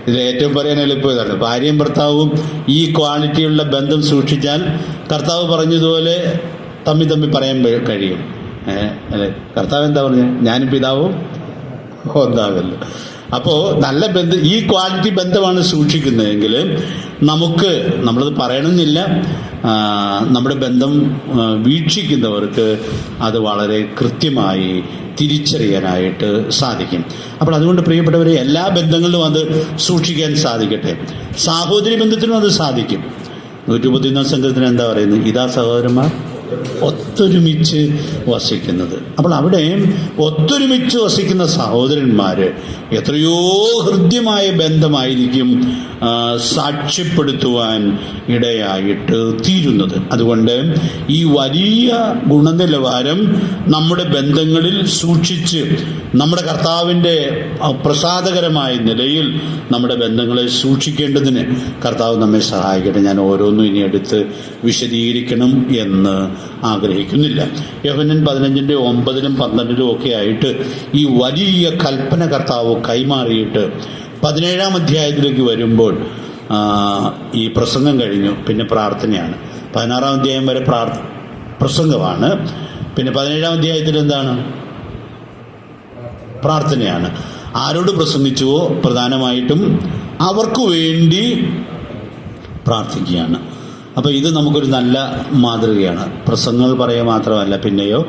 ഇതിൽ ഏറ്റവും പറയാൻ എളുപ്പമാണ്, ഭാര്യയും ഭർത്താവും ഈ ക്വാളിറ്റിയുള്ള ബന്ധം സൂക്ഷിച്ചാൽ കർത്താവ് പറഞ്ഞതുപോലെ തമ്മി പറയാൻ കഴിയും. അല്ലേ? കർത്താവ് എന്താ പറഞ്ഞത്? ഞാനും പിതാവും ഒന്നാകല്ലോ. അപ്പോൾ നല്ല ബന്ധം, ഈ ക്വാളിറ്റി ബന്ധമാണ് സൂക്ഷിക്കുന്നതെങ്കിൽ നമ്മളത് പറയണമെന്നില്ല, നമ്മുടെ ബന്ധം വീക്ഷിക്കുന്നവർക്ക് അത് വളരെ കൃത്യമായി തിരിച്ചറിയാനായിട്ട് സാധിക്കും. അപ്പോൾ അതുകൊണ്ട് പ്രിയപ്പെട്ടവരെ, എല്ലാ ബന്ധങ്ങളിലും അത് സൂക്ഷിക്കാൻ സാധിക്കട്ടെ. സാഹോദര്യ ബന്ധത്തിനും അത് സാധിക്കും. 131 സംഘത്തിന് എന്താ പറയുന്നത്? ഇതാ സഹോദരന്മാർ ഒത്തൊരുമിച്ച് വസിക്കുന്നത്. അപ്പോൾ അവിടെ ഒത്തൊരുമിച്ച് വസിക്കുന്ന സഹോദരന്മാർ എത്രയോ ഹൃദ്യമായ ബന്ധമായിരിക്കും സാക്ഷ്യപ്പെടുത്തുവാൻ ഇടയായിട്ട് തീരുന്നത്. അതുകൊണ്ട് ഈ വലിയ ഗുണനിലവാരം നമ്മുടെ ബന്ധങ്ങളിൽ സൂക്ഷിച്ച് നമ്മുടെ കർത്താവിൻ്റെ പ്രസാദകരമായ നിലയിൽ നമ്മുടെ ബന്ധങ്ങളെ സൂക്ഷിക്കേണ്ടതിന് കർത്താവ് നമ്മെ സഹായിക്കട്ടെ. ഞാൻ ഓരോന്നും ഇനി എടുത്ത് വിശദീകരിക്കണം എന്ന് ആഗ്രഹിക്കുന്നില്ല. യോഹന്നാൻ 15:9 12 ഒക്കെ ആയിട്ട് ഈ വലിയ കൽപ്പന കർത്താവ് കൈമാറിയിട്ട് 17-ാം അധ്യായത്തിലേക്ക് വരുമ്പോൾ ഈ പ്രസംഗം കഴിഞ്ഞു, പിന്നെ പ്രാർത്ഥനയാണ്. 16-ാം അധ്യായം വരെ പ്രസംഗമാണ്. പിന്നെ 17-ാം അധ്യായത്തിൽ എന്താണ്? പ്രാർത്ഥനയാണ്. ആരോട് പ്രസംഗിച്ചുവോ പ്രധാനമായിട്ടും അവർക്ക് വേണ്ടി പ്രാർത്ഥിക്കുകയാണ്. അപ്പോൾ ഇത് നമുക്കൊരു നല്ല മാതൃകയാണ്. പ്രസംഗങ്ങൾ പറയുക മാത്രമല്ല, പിന്നെയോ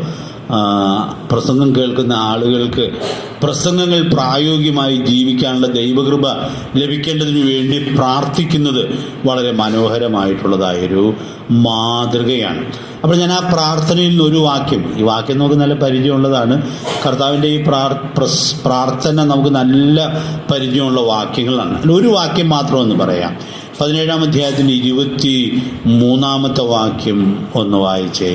പ്രസംഗം കേൾക്കുന്ന ആളുകൾക്ക് പ്രസംഗങ്ങൾ പ്രായോഗികമായി ജീവിക്കാനുള്ള ദൈവകൃപ ലഭിക്കേണ്ടതിന് വേണ്ടി പ്രാർത്ഥിക്കുന്നത് വളരെ മനോഹരമായിട്ടുള്ളതായൊരു മാതൃകയാണ്. അപ്പോൾ ഞാൻ ആ പ്രാർത്ഥനയിൽ നിന്ന് ഒരു വാക്യം, ഈ വാക്യം നമുക്ക് നല്ല പരിചയമുള്ളതാണ്. കർത്താവിൻ്റെ ഈ പ്രാർത്ഥന നമുക്ക് നല്ല പരിചയമുള്ള വാക്യങ്ങളാണ്. ഒരു വാക്യം മാത്രമെന്ന് പറയാം. 17-ാം അധ്യായത്തിൻ്റെ 23-ാമത്തെ വാക്യം ഒന്ന് വായിച്ചേ.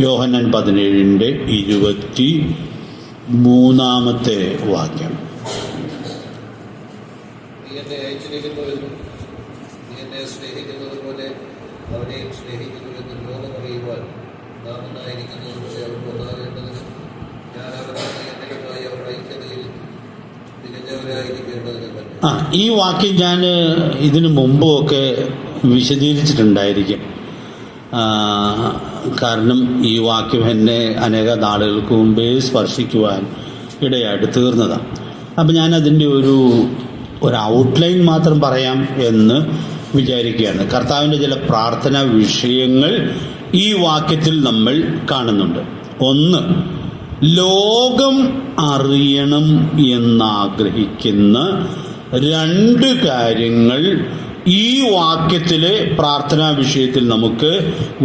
യോഹന്നാൻ 17-ന്റെ 23-ാമത്തെ വാക്യം. നാം ഒന്നായിരിക്കുന്നതുപോലെ അവർ ഒന്നാകേണ്ടതിന് ഞാൻ അവരെ എന്നയുമായി അവർ ഐക്യതയിൽ തികഞ്ഞവരായിരിക്കേണ്ടതിന് തന്നെ. ഈ വാക്യം ഞാൻ ഇതിനു മുമ്പുമൊക്കെ വിശദീകരിച്ചിട്ടുണ്ടായിരിക്കും. കാരണം ഈ വാക്യം എന്നെ അനേക നാളുകൾക്ക് മുമ്പേ സ്പർശിക്കുവാൻ ഇടയായിട്ട് തീർന്നതാണ്. അപ്പം ഞാൻ അതിൻ്റെ ഒരു ഔട്ട്ലൈൻ മാത്രം പറയാം എന്ന് വിചാരിക്കുകയാണ്. കർത്താവിൻ്റെ ചില പ്രാർത്ഥനാ വിഷയങ്ങൾ ഈ വാക്യത്തിൽ നമ്മൾ കാണുന്നുണ്ട്. ഒന്ന്, ലോകം അറിയണം എന്നാഗ്രഹിക്കുന്ന രണ്ട് കാര്യങ്ങൾ ഈ വാക്യത്തിലെ പ്രാർത്ഥനാ വിഷയത്തിൽ നമുക്ക്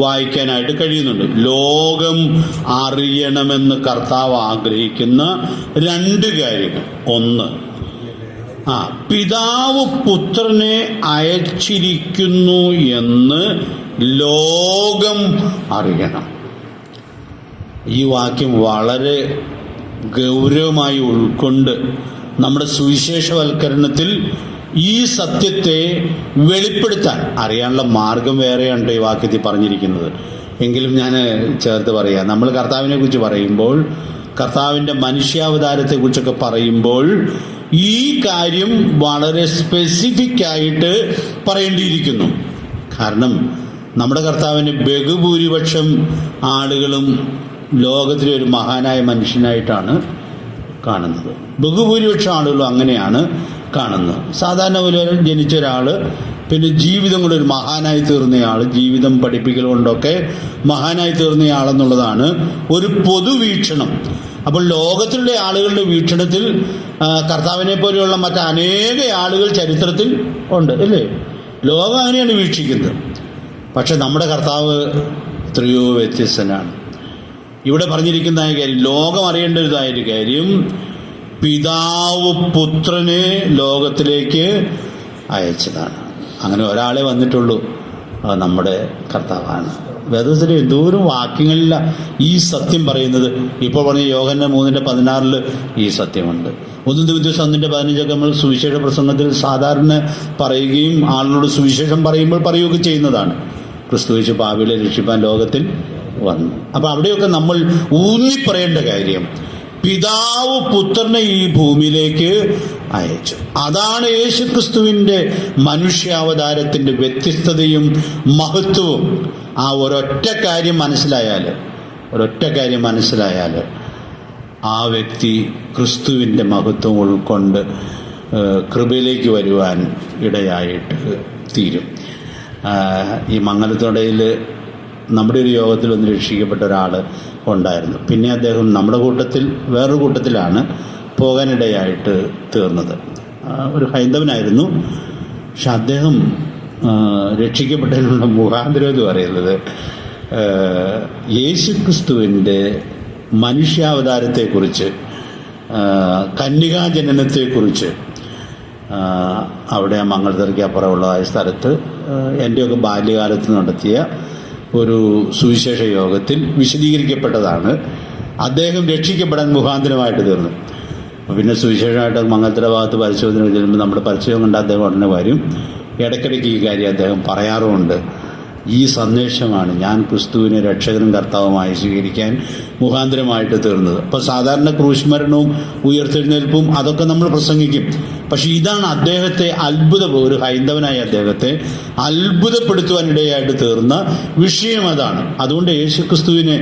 വായിക്കാനായിട്ട് കഴിയുന്നുണ്ട്. ലോകം അറിയണമെന്ന് കർത്താവ് ആഗ്രഹിക്കുന്ന രണ്ട് കാര്യങ്ങൾ. ഒന്ന്, പിതാവ് പുത്രനെ അയച്ചിരിക്കുന്നു എന്ന് ലോകം അറിയണം. ഈ വാക്യം വളരെ ഗൗരവമായി ഉൾക്കൊണ്ട് നമ്മുടെ സുവിശേഷവൽക്കരണത്തിൽ ഈ സത്യത്തെ വെളിപ്പെടുത്താൻ അറിയാനുള്ള മാർഗം വേറെയാണ് ഈ വാക്യത്തിൽ പറഞ്ഞിരിക്കുന്നത്. എങ്കിലും ഞാൻ ചേർത്ത് പറയാം, നമ്മൾ കർത്താവിനെ കുറിച്ച് പറയുമ്പോൾ, കർത്താവിൻ്റെ മനുഷ്യാവതാരത്തെക്കുറിച്ചൊക്കെ പറയുമ്പോൾ ഈ കാര്യം വളരെ സ്പെസിഫിക് ആയിട്ട് പറയേണ്ടിയിരിക്കുന്നു. കാരണം നമ്മുടെ കർത്താവിന് ബഹുഭൂരിപക്ഷം ആളുകളും ലോകത്തിലെ ഒരു മഹാനായ മനുഷ്യനായിട്ടാണ് കാണുന്നത്. ബഹുഭൂരിപക്ഷം ആളുകളും അങ്ങനെയാണ് കാണുന്നത്. സാധാരണ പോലെ ജനിച്ച ഒരാൾ, പിന്നെ ജീവിതം കൊണ്ട് ഒരു മഹാനായി തീർന്നയാൾ, ജീവിതം പഠിപ്പിക്കൽ കൊണ്ടൊക്കെ മഹാനായി തീർന്നയാളെന്നുള്ളതാണ് ഒരു പൊതുവീക്ഷണം. അപ്പോൾ ലോകത്തിലുള്ള ആളുകളുടെ വീക്ഷണത്തിൽ കർത്താവിനെ പോലെയുള്ള മറ്റനേക ആളുകൾ ചരിത്രത്തിൽ ഉണ്ട്, അല്ലേ? ലോകം അങ്ങനെയാണ് വീക്ഷിക്കുന്നത്. പക്ഷെ നമ്മുടെ കർത്താവ് എത്രയോ വ്യത്യസ്തനാണ്. ഇവിടെ പറഞ്ഞിരിക്കുന്നതായ കാര്യം, ലോകം അറിയേണ്ടതായൊരു കാര്യം, പിതാവ് പുത്രനെ ലോകത്തിലേക്ക് അയച്ചതാണ്. അങ്ങനെ ഒരാളെ വന്നിട്ടുള്ളൂ, നമ്മുടെ കർത്താവാണ്. വേദത്തിൽ എന്തോരം വാക്യങ്ങളില്ല ഈ സത്യം പറയുന്നത്. ഇപ്പോൾ പറഞ്ഞ യോഹന്നാൻ 3:16 ഈ സത്യമുണ്ട്. 1 തിമോഥെയോസ് 1:15 നമ്മൾ സുവിശേഷ പ്രസംഗത്തിൽ സാധാരണ പറയുകയും ആളുകളോട് സുവിശേഷം പറയുകയൊക്കെ ചെയ്യുന്നതാണ്. ക്രിസ്തുയേശു പാപികളെ രക്ഷിപ്പാൻ ലോകത്തിൽ വന്നു. അപ്പം അവിടെയൊക്കെ നമ്മൾ ഊന്നിപ്പറയേണ്ട കാര്യം, പിതാവ് പുത്രനെ ഈ ഭൂമിയിലേക്ക് അയച്ചു. അതാണ് യേശുക്രിസ്തുവിൻ്റെ മനുഷ്യാവതാരത്തിൻ്റെ വ്യത്യസ്തതയും മഹത്വവും. ആ ഒരൊറ്റ കാര്യം മനസ്സിലായാൽ ആ വ്യക്തി ക്രിസ്തുവിൻ്റെ മഹത്വം ഉൾക്കൊണ്ട് കൃപയിലേക്ക് വരുവാൻ ഇടയായിട്ട് തീരും. ഈ മംഗലത്തോടയിൽ നമ്മുടെ ഒരു യോഗത്തിൽ ഒന്ന് രക്ഷിക്കപ്പെട്ട ഒരാൾ ഉണ്ടായിരുന്നു. പിന്നെ അദ്ദേഹം നമ്മുടെ കൂട്ടത്തിൽ വേറൊരു കൂട്ടത്തിലാണ് പോകാനിടയായിട്ട് തീർന്നത്. ഒരു ഹൈന്ദവനായിരുന്നു. പക്ഷെ അദ്ദേഹം രക്ഷിക്കപ്പെട്ടതിനുള്ള മുഖാന്തരം എന്ന് പറയുന്നത് യേശുക്രിസ്തുവിൻ്റെ മനുഷ്യാവതാരത്തെക്കുറിച്ച്, കന്യകാജനനത്തെക്കുറിച്ച് അവിടെ മംഗളത്തിറക്കി അപ്പുറമുള്ളതായ സ്ഥലത്ത് എൻ്റെയൊക്കെ ബാല്യകാലത്ത് നടത്തിയ ഒരു സുവിശേഷ യോഗത്തിൽ വിശദീകരിക്കപ്പെട്ടതാണ്. അദ്ദേഹം രക്ഷിക്കപ്പെടാൻ മുഖാന്തരമായിട്ട് തീർന്നു. പിന്നെ സുവിശേഷമായിട്ട് മംഗളത്തിൻ്റെ ഭാഗത്ത് പരിശോധന ചെല്ലുമ്പോൾ നമ്മുടെ പരിചയം കണ്ട അദ്ദേഹം ഉടനെ വരും. ഇടയ്ക്കിടയ്ക്ക് ഈ കാര്യം അദ്ദേഹം പറയാറുമുണ്ട്. ഈ സന്ദേശമാണ് ഞാൻ ക്രിസ്തുവിനെ രക്ഷകനും കർത്താവുമായി സ്വീകരിക്കാൻ മുഖാന്തരമായിട്ട് തീർന്നത്. അപ്പോൾ സാധാരണ ക്രൂശ് മരണവും ഉയർത്തെഴുന്നേൽപ്പും അതൊക്കെ നമ്മൾ പ്രസംഗിക്കും. പക്ഷെ ഇതാണ് അദ്ദേഹത്തെ ഒരു ഹൈന്ദവനായ അദ്ദേഹത്തെ അത്ഭുതപ്പെടുത്തുവാനിടയായിട്ട് തീർന്ന വിഷയം അതാണ്. അതുകൊണ്ട് യേശുക്രിസ്തുവിനെ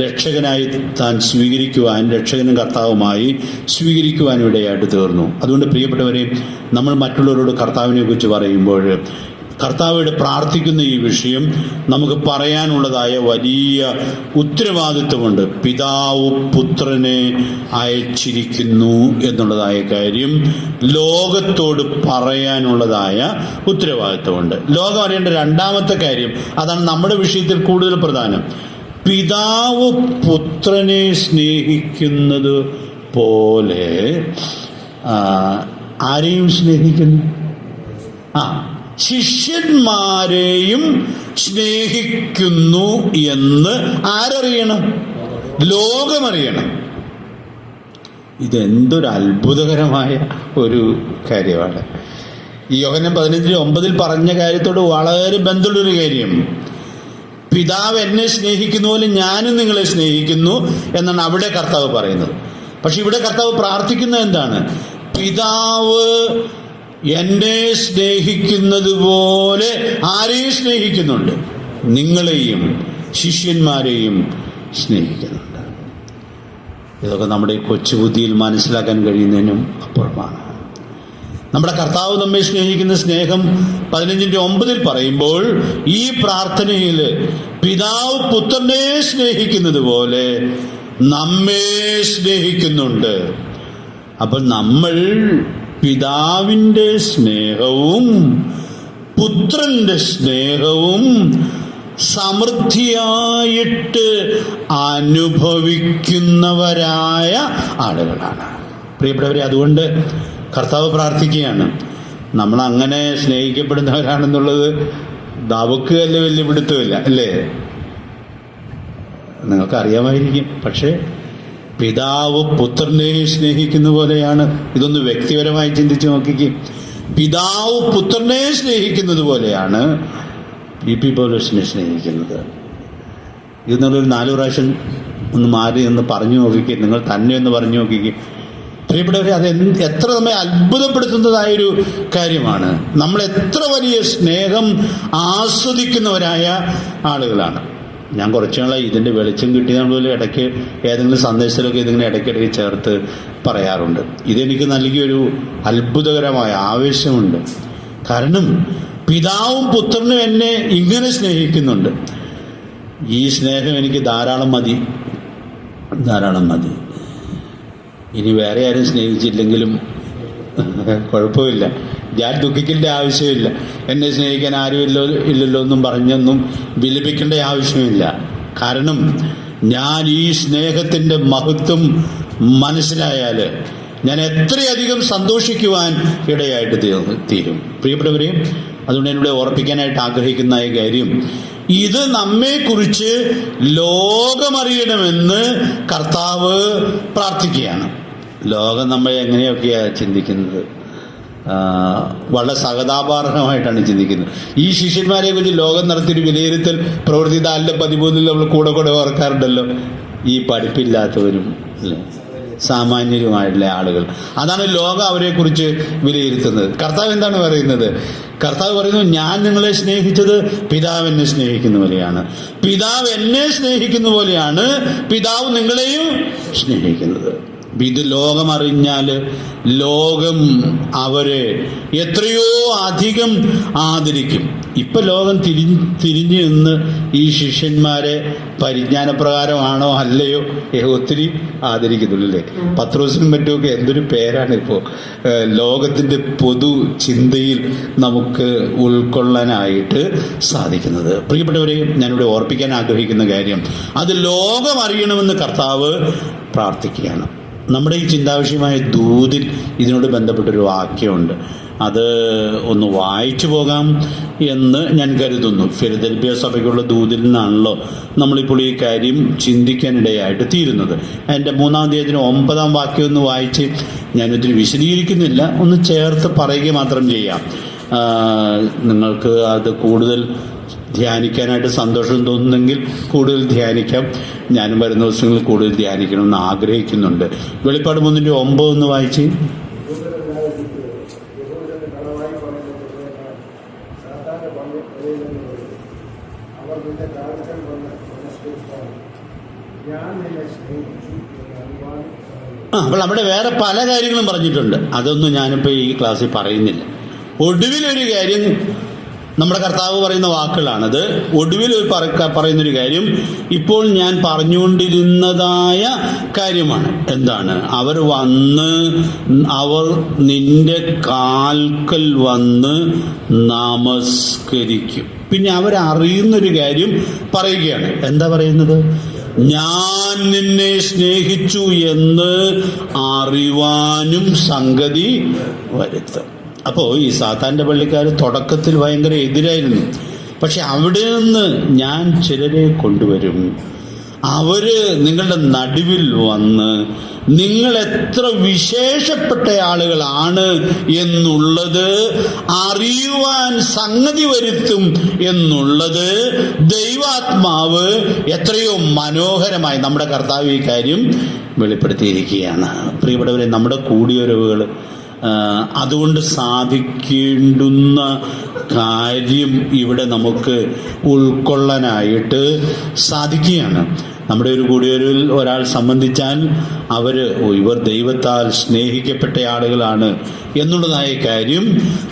രക്ഷകനായി താൻ സ്വീകരിക്കുവാൻ, രക്ഷകനും കർത്താവുമായി സ്വീകരിക്കുവാനും ഇടയായിട്ട് തീർന്നു. അതുകൊണ്ട് പ്രിയപ്പെട്ടവരെ, നമ്മൾ മറ്റുള്ളവരോട് കർത്താവിനെ കുറിച്ച് പറയുമ്പോൾ കർത്താവോട് പ്രാർത്ഥിക്കുന്ന ഈ വിഷയം നമുക്ക് പറയാനുള്ളതായ വലിയ ഉത്തരവാദിത്വമുണ്ട്. പിതാവ് പുത്രനെ അയച്ചിരിക്കുന്നു എന്നുള്ളതായ കാര്യം ലോകത്തോട് പറയാനുള്ളതായ ഉത്തരവാദിത്വമുണ്ട്. ലോകം അറിയേണ്ട രണ്ടാമത്തെ കാര്യം, അതാണ് നമ്മുടെ വിഷയത്തിൽ കൂടുതൽ പ്രധാനം. പിതാവ് പുത്രനെ സ്നേഹിക്കുന്നത് പോലെ ആരെയും സ്നേഹിക്കുന്നു? ശിഷ്യന്മാരെയും സ്നേഹിക്കുന്നു എന്ന് ആരറിയണം? ലോകമറിയണം. ഇതെന്തൊരു അത്ഭുതകരമായ ഒരു കാര്യമാണ്. ഈ യോഹന്നാൻ 15:9 പറഞ്ഞ കാര്യത്തോട് വളരെ ബന്ധമുള്ളൊരു കാര്യം. പിതാവ് എന്നെ സ്നേഹിക്കുന്ന പോലെ ഞാനും നിങ്ങളെ സ്നേഹിക്കുന്നു എന്നാണ് അവിടെ കർത്താവ് പറയുന്നത്. പക്ഷെ ഇവിടെ കർത്താവ് പ്രാർത്ഥിക്കുന്നത് എന്താണ്? പിതാവ് എന്നെ സ്നേഹിക്കുന്നത് പോലെ ആരെയും സ്നേഹിക്കുന്നുണ്ട്, നിങ്ങളെയും ശിഷ്യന്മാരെയും സ്നേഹിക്കുന്നുണ്ട്. ഇതൊക്കെ നമ്മുടെ ഈ കൊച്ചുബുദ്ധിയിൽ മനസ്സിലാക്കാൻ കഴിയുന്നതിനും അപ്പുറമാണ്. നമ്മുടെ കർത്താവ് നമ്മെ സ്നേഹിക്കുന്ന സ്നേഹം 15:9 പറയുമ്പോൾ ഈ പ്രാർത്ഥനയിൽ പിതാവ് പുത്രനെ സ്നേഹിക്കുന്നത് പോലെ നമ്മെ സ്നേഹിക്കുന്നുണ്ട്. അപ്പോൾ നമ്മൾ പിതാവിൻ്റെ സ്നേഹവും പുത്രന്റെ സ്നേഹവും സമൃദ്ധിയായിട്ട് അനുഭവിക്കുന്നവരായ ആളുകളാണ്. പ്രിയപ്പെട്ടവരെ, അതുകൊണ്ട് കർത്താവ് പ്രാർത്ഥിക്കുകയാണ്, നമ്മൾ അങ്ങനെ സ്നേഹിക്കപ്പെടുന്നവരാണെന്നുള്ളത് നമുക്ക് വലിയ പിടുത്തമില്ല അല്ലേ? നിങ്ങൾക്കറിയാമായിരിക്കും. പക്ഷേ പിതാവ് പുത്രനെ സ്നേഹിക്കുന്ന പോലെയാണ്. ഇതൊന്ന് വ്യക്തിപരമായി ചിന്തിച്ച് നോക്കിക്കും. പിതാവ് പുത്രനെ സ്നേഹിക്കുന്നത് പോലെയാണ് PP പൗലോസിനെ സ്നേഹിക്കുന്നത്. ഇത് നിങ്ങളൊരു 4 പ്രാവശ്യം ഒന്ന് മാറി എന്ന് പറഞ്ഞു നോക്കിക്കുക, നിങ്ങൾ തന്നെ ഒന്ന് പറഞ്ഞു നോക്കിക്കുക. പ്രിയപ്പെട്ടവരെ, അത് എത്ര നമ്മെ അത്ഭുതപ്പെടുത്തുന്നതായൊരു കാര്യമാണ്. നമ്മൾ എത്ര വലിയ സ്നേഹം ആസ്വദിക്കുന്നവരായ ആളുകളാണ്. ഞാൻ കുറച്ച് നാളായി ഇതിൻ്റെ വെളിച്ചം കിട്ടിയതുപോലെ ഇടയ്ക്ക് ഏതെങ്കിലും സന്ദേശത്തിലൊക്കെ ഇതിങ്ങനെ ഇടയ്ക്കിടയ്ക്ക് ചേർത്ത് പറയാറുണ്ട്. ഇതെനിക്ക് നൽകിയൊരു അത്ഭുതകരമായ ആവേശമുണ്ട്. കാരണം പിതാവും പുത്രനും എന്നെ ഇങ്ങനെ സ്നേഹിക്കുന്നുണ്ട്. ഈ സ്നേഹം എനിക്ക് ധാരാളം മതി. ഇനി വേറെ ആരും സ്നേഹിച്ചില്ലെങ്കിലും കുഴപ്പമില്ല, ഞാൻ ദുഃഖിക്കേണ്ട ആവശ്യമില്ല. എന്നെ സ്നേഹിക്കാൻ ആരും ഇല്ലല്ലോ എന്നും പറഞ്ഞൊന്നും വിലപിക്കേണ്ട ആവശ്യമില്ല. കാരണം ഞാൻ ഈ സ്നേഹത്തിൻ്റെ മഹത്വം മനസ്സിലായാൽ ഞാൻ എത്രയധികം സന്തോഷിക്കുവാൻ ഇടയായിട്ട് തീരും. പ്രിയപ്പെട്ടവരെയും, അതുകൊണ്ട് എന്നോട് ഓർപ്പിക്കാനായിട്ട് ആഗ്രഹിക്കുന്ന ഈ കാര്യം, ഇത് നമ്മെക്കുറിച്ച് ലോകമറിയണമെന്ന് കർത്താവ് പ്രാർത്ഥിക്കുകയാണ്. ലോകം നമ്മളെ എങ്ങനെയൊക്കെയാണ് ചിന്തിക്കുന്നത്? വളരെ സഹതാപാർഹമായിട്ടാണ് ചിന്തിക്കുന്നത്. ഈ ശിഷ്യന്മാരെ കുറിച്ച് ലോകം നടത്തിയൊരു വിലയിരുത്തൽ പ്രവൃത്തി 4:13 നമ്മൾ കൂടെ ഓർക്കാറുണ്ടല്ലോ. ഈ പഠിപ്പില്ലാത്തവരും അല്ലേ, സാമാന്യരുമായിട്ടുള്ള ആളുകൾ, അതാണ് ലോകം അവരെക്കുറിച്ച് വിലയിരുത്തുന്നത്. കർത്താവ് എന്താണ് പറയുന്നത്? കർത്താവ് പറയുന്നു, ഞാൻ നിങ്ങളെ സ്നേഹിച്ചത് പിതാവ് എന്നെ സ്നേഹിക്കുന്ന പോലെയാണ്. പിതാവ് എന്നെ സ്നേഹിക്കുന്ന പോലെയാണ് പിതാവ് നിങ്ങളെയും സ്നേഹിക്കുന്നത്. ഇത് ലോകം അറിഞ്ഞാൽ ലോകം അവരെ എത്രയോ അധികം ആദരിക്കും. ഇപ്പം ലോകം തിരിഞ്ഞു നിന്ന് ഈ ശിഷ്യന്മാരെ പരിജ്ഞാനപ്രകാരമാണോ അല്ലയോ ഒത്തിരി ആദരിക്കുന്നുള്ളൂ. പത്രോസിനും മറ്റുമൊക്കെ എന്തൊരു പേരാണ് ഇപ്പോൾ ലോകത്തിൻ്റെ പൊതു ചിന്തയിൽ നമുക്ക് ഉൾക്കൊള്ളാനായിട്ട് സാധിക്കുന്നത്. പ്രിയപ്പെട്ടവരെ, ഞാനിവിടെ ഓർപ്പിക്കാൻ ആഗ്രഹിക്കുന്ന കാര്യം, അത് ലോകം അറിയണമെന്ന് കർത്താവ് പ്രാർത്ഥിക്കുകയാണ്. നമ്മുടെ ഈ ചിന്താവിഷയമായ ദൂതിൽ ഇതിനോട് ബന്ധപ്പെട്ടൊരു വാക്യമുണ്ട്. അത് ഒന്ന് വായിച്ചു പോകാം എന്ന് ഞാൻ കരുതുന്നു. ഫിലദൽഫിയ സഭയ്ക്കുള്ള ദൂതിൽ നിന്നാണല്ലോ നമ്മളിപ്പോൾ ഈ കാര്യം ചിന്തിക്കാനിടയായിട്ട് തീരുന്നത്. അതിൻ്റെ 3-ാം അധ്യായത്തിന് 9-ാം വാക്യം ഒന്ന് വായിച്ച് ഞാനൊത്തിരി വിശദീകരിക്കുന്നില്ല, ഒന്ന് ചേർത്ത് പറയുക മാത്രം ചെയ്യാം. നിങ്ങൾക്ക് അത് കൂടുതൽ ധ്യാനിക്കാനായിട്ട് സന്തോഷം തോന്നുന്നെങ്കിൽ കൂടുതൽ ധ്യാനിക്കാം. ഞാനും വരുന്ന ദിവസങ്ങളിൽ കൂടുതൽ ധ്യാനിക്കണമെന്ന് ആഗ്രഹിക്കുന്നുണ്ട്. വെളിപ്പാട് 3:9 ഒന്ന് വായിച്ച്. അപ്പോൾ അവിടെ വേറെ പല കാര്യങ്ങളും പറഞ്ഞിട്ടുണ്ട്. അതൊന്നും ഞാനിപ്പോൾ ഈ ക്ലാസ്സിൽ പറയുന്നില്ല. ഒടുവിലൊരു കാര്യം നമ്മുടെ കർത്താവ് പറയുന്ന വാക്കുകളാണത്. ഒടുവിൽ പറയുന്നൊരു കാര്യം ഇപ്പോൾ ഞാൻ പറഞ്ഞുകൊണ്ടിരുന്നതായ കാര്യമാണ്. എന്താണ്? അവർ നിന്റെ കാൽക്കൽ വന്ന് നമസ്കരിക്കും. പിന്നെ അവരറിയുന്നൊരു കാര്യം പറയുകയാണ്. എന്താ പറയുന്നത്? ഞാൻ നിന്നെ സ്നേഹിച്ചു എന്ന് അറിവാനും സംഗതി വരുത്തും. അപ്പോൾ ഈ സാത്താൻ്റെ പള്ളിക്കാർ തുടക്കത്തിൽ ഭയങ്കര എതിരായിരുന്നു. പക്ഷെ അവിടെ നിന്ന് ഞാൻ ചിലരെ കൊണ്ടുവരും, അവര് നിങ്ങളുടെ നടുവിൽ വന്ന് നിങ്ങൾ എത്ര വിശേഷപ്പെട്ട ആളുകളാണ് എന്നുള്ളത് അറിയുവാൻ സംഗതി വരുത്തും എന്നുള്ളത് ദൈവാത്മാവ് എത്രയോ മനോഹരമായി നമ്മുടെ കർത്താവ് ഈ കാര്യം വെളിപ്പെടുത്തിയിരിക്കുകയാണ്. പ്രിയപ്പെട്ടവരെ, നമ്മുടെ കൂടിയൊരവുകൾ അതുകൊണ്ട് സാധിക്കേണ്ടുന്ന കാര്യം ഇവിടെ നമുക്ക് ഉൾക്കൊള്ളാനായിട്ട് സാധിക്കുകയാണ്. നമ്മുടെ ഒരു കൂടിയൊരുവിൽ ഒരാൾ സംബന്ധിച്ചാൽ ഇവർ ദൈവത്താൽ സ്നേഹിക്കപ്പെട്ട ആളുകളാണ് എന്നുള്ളതായ കാര്യം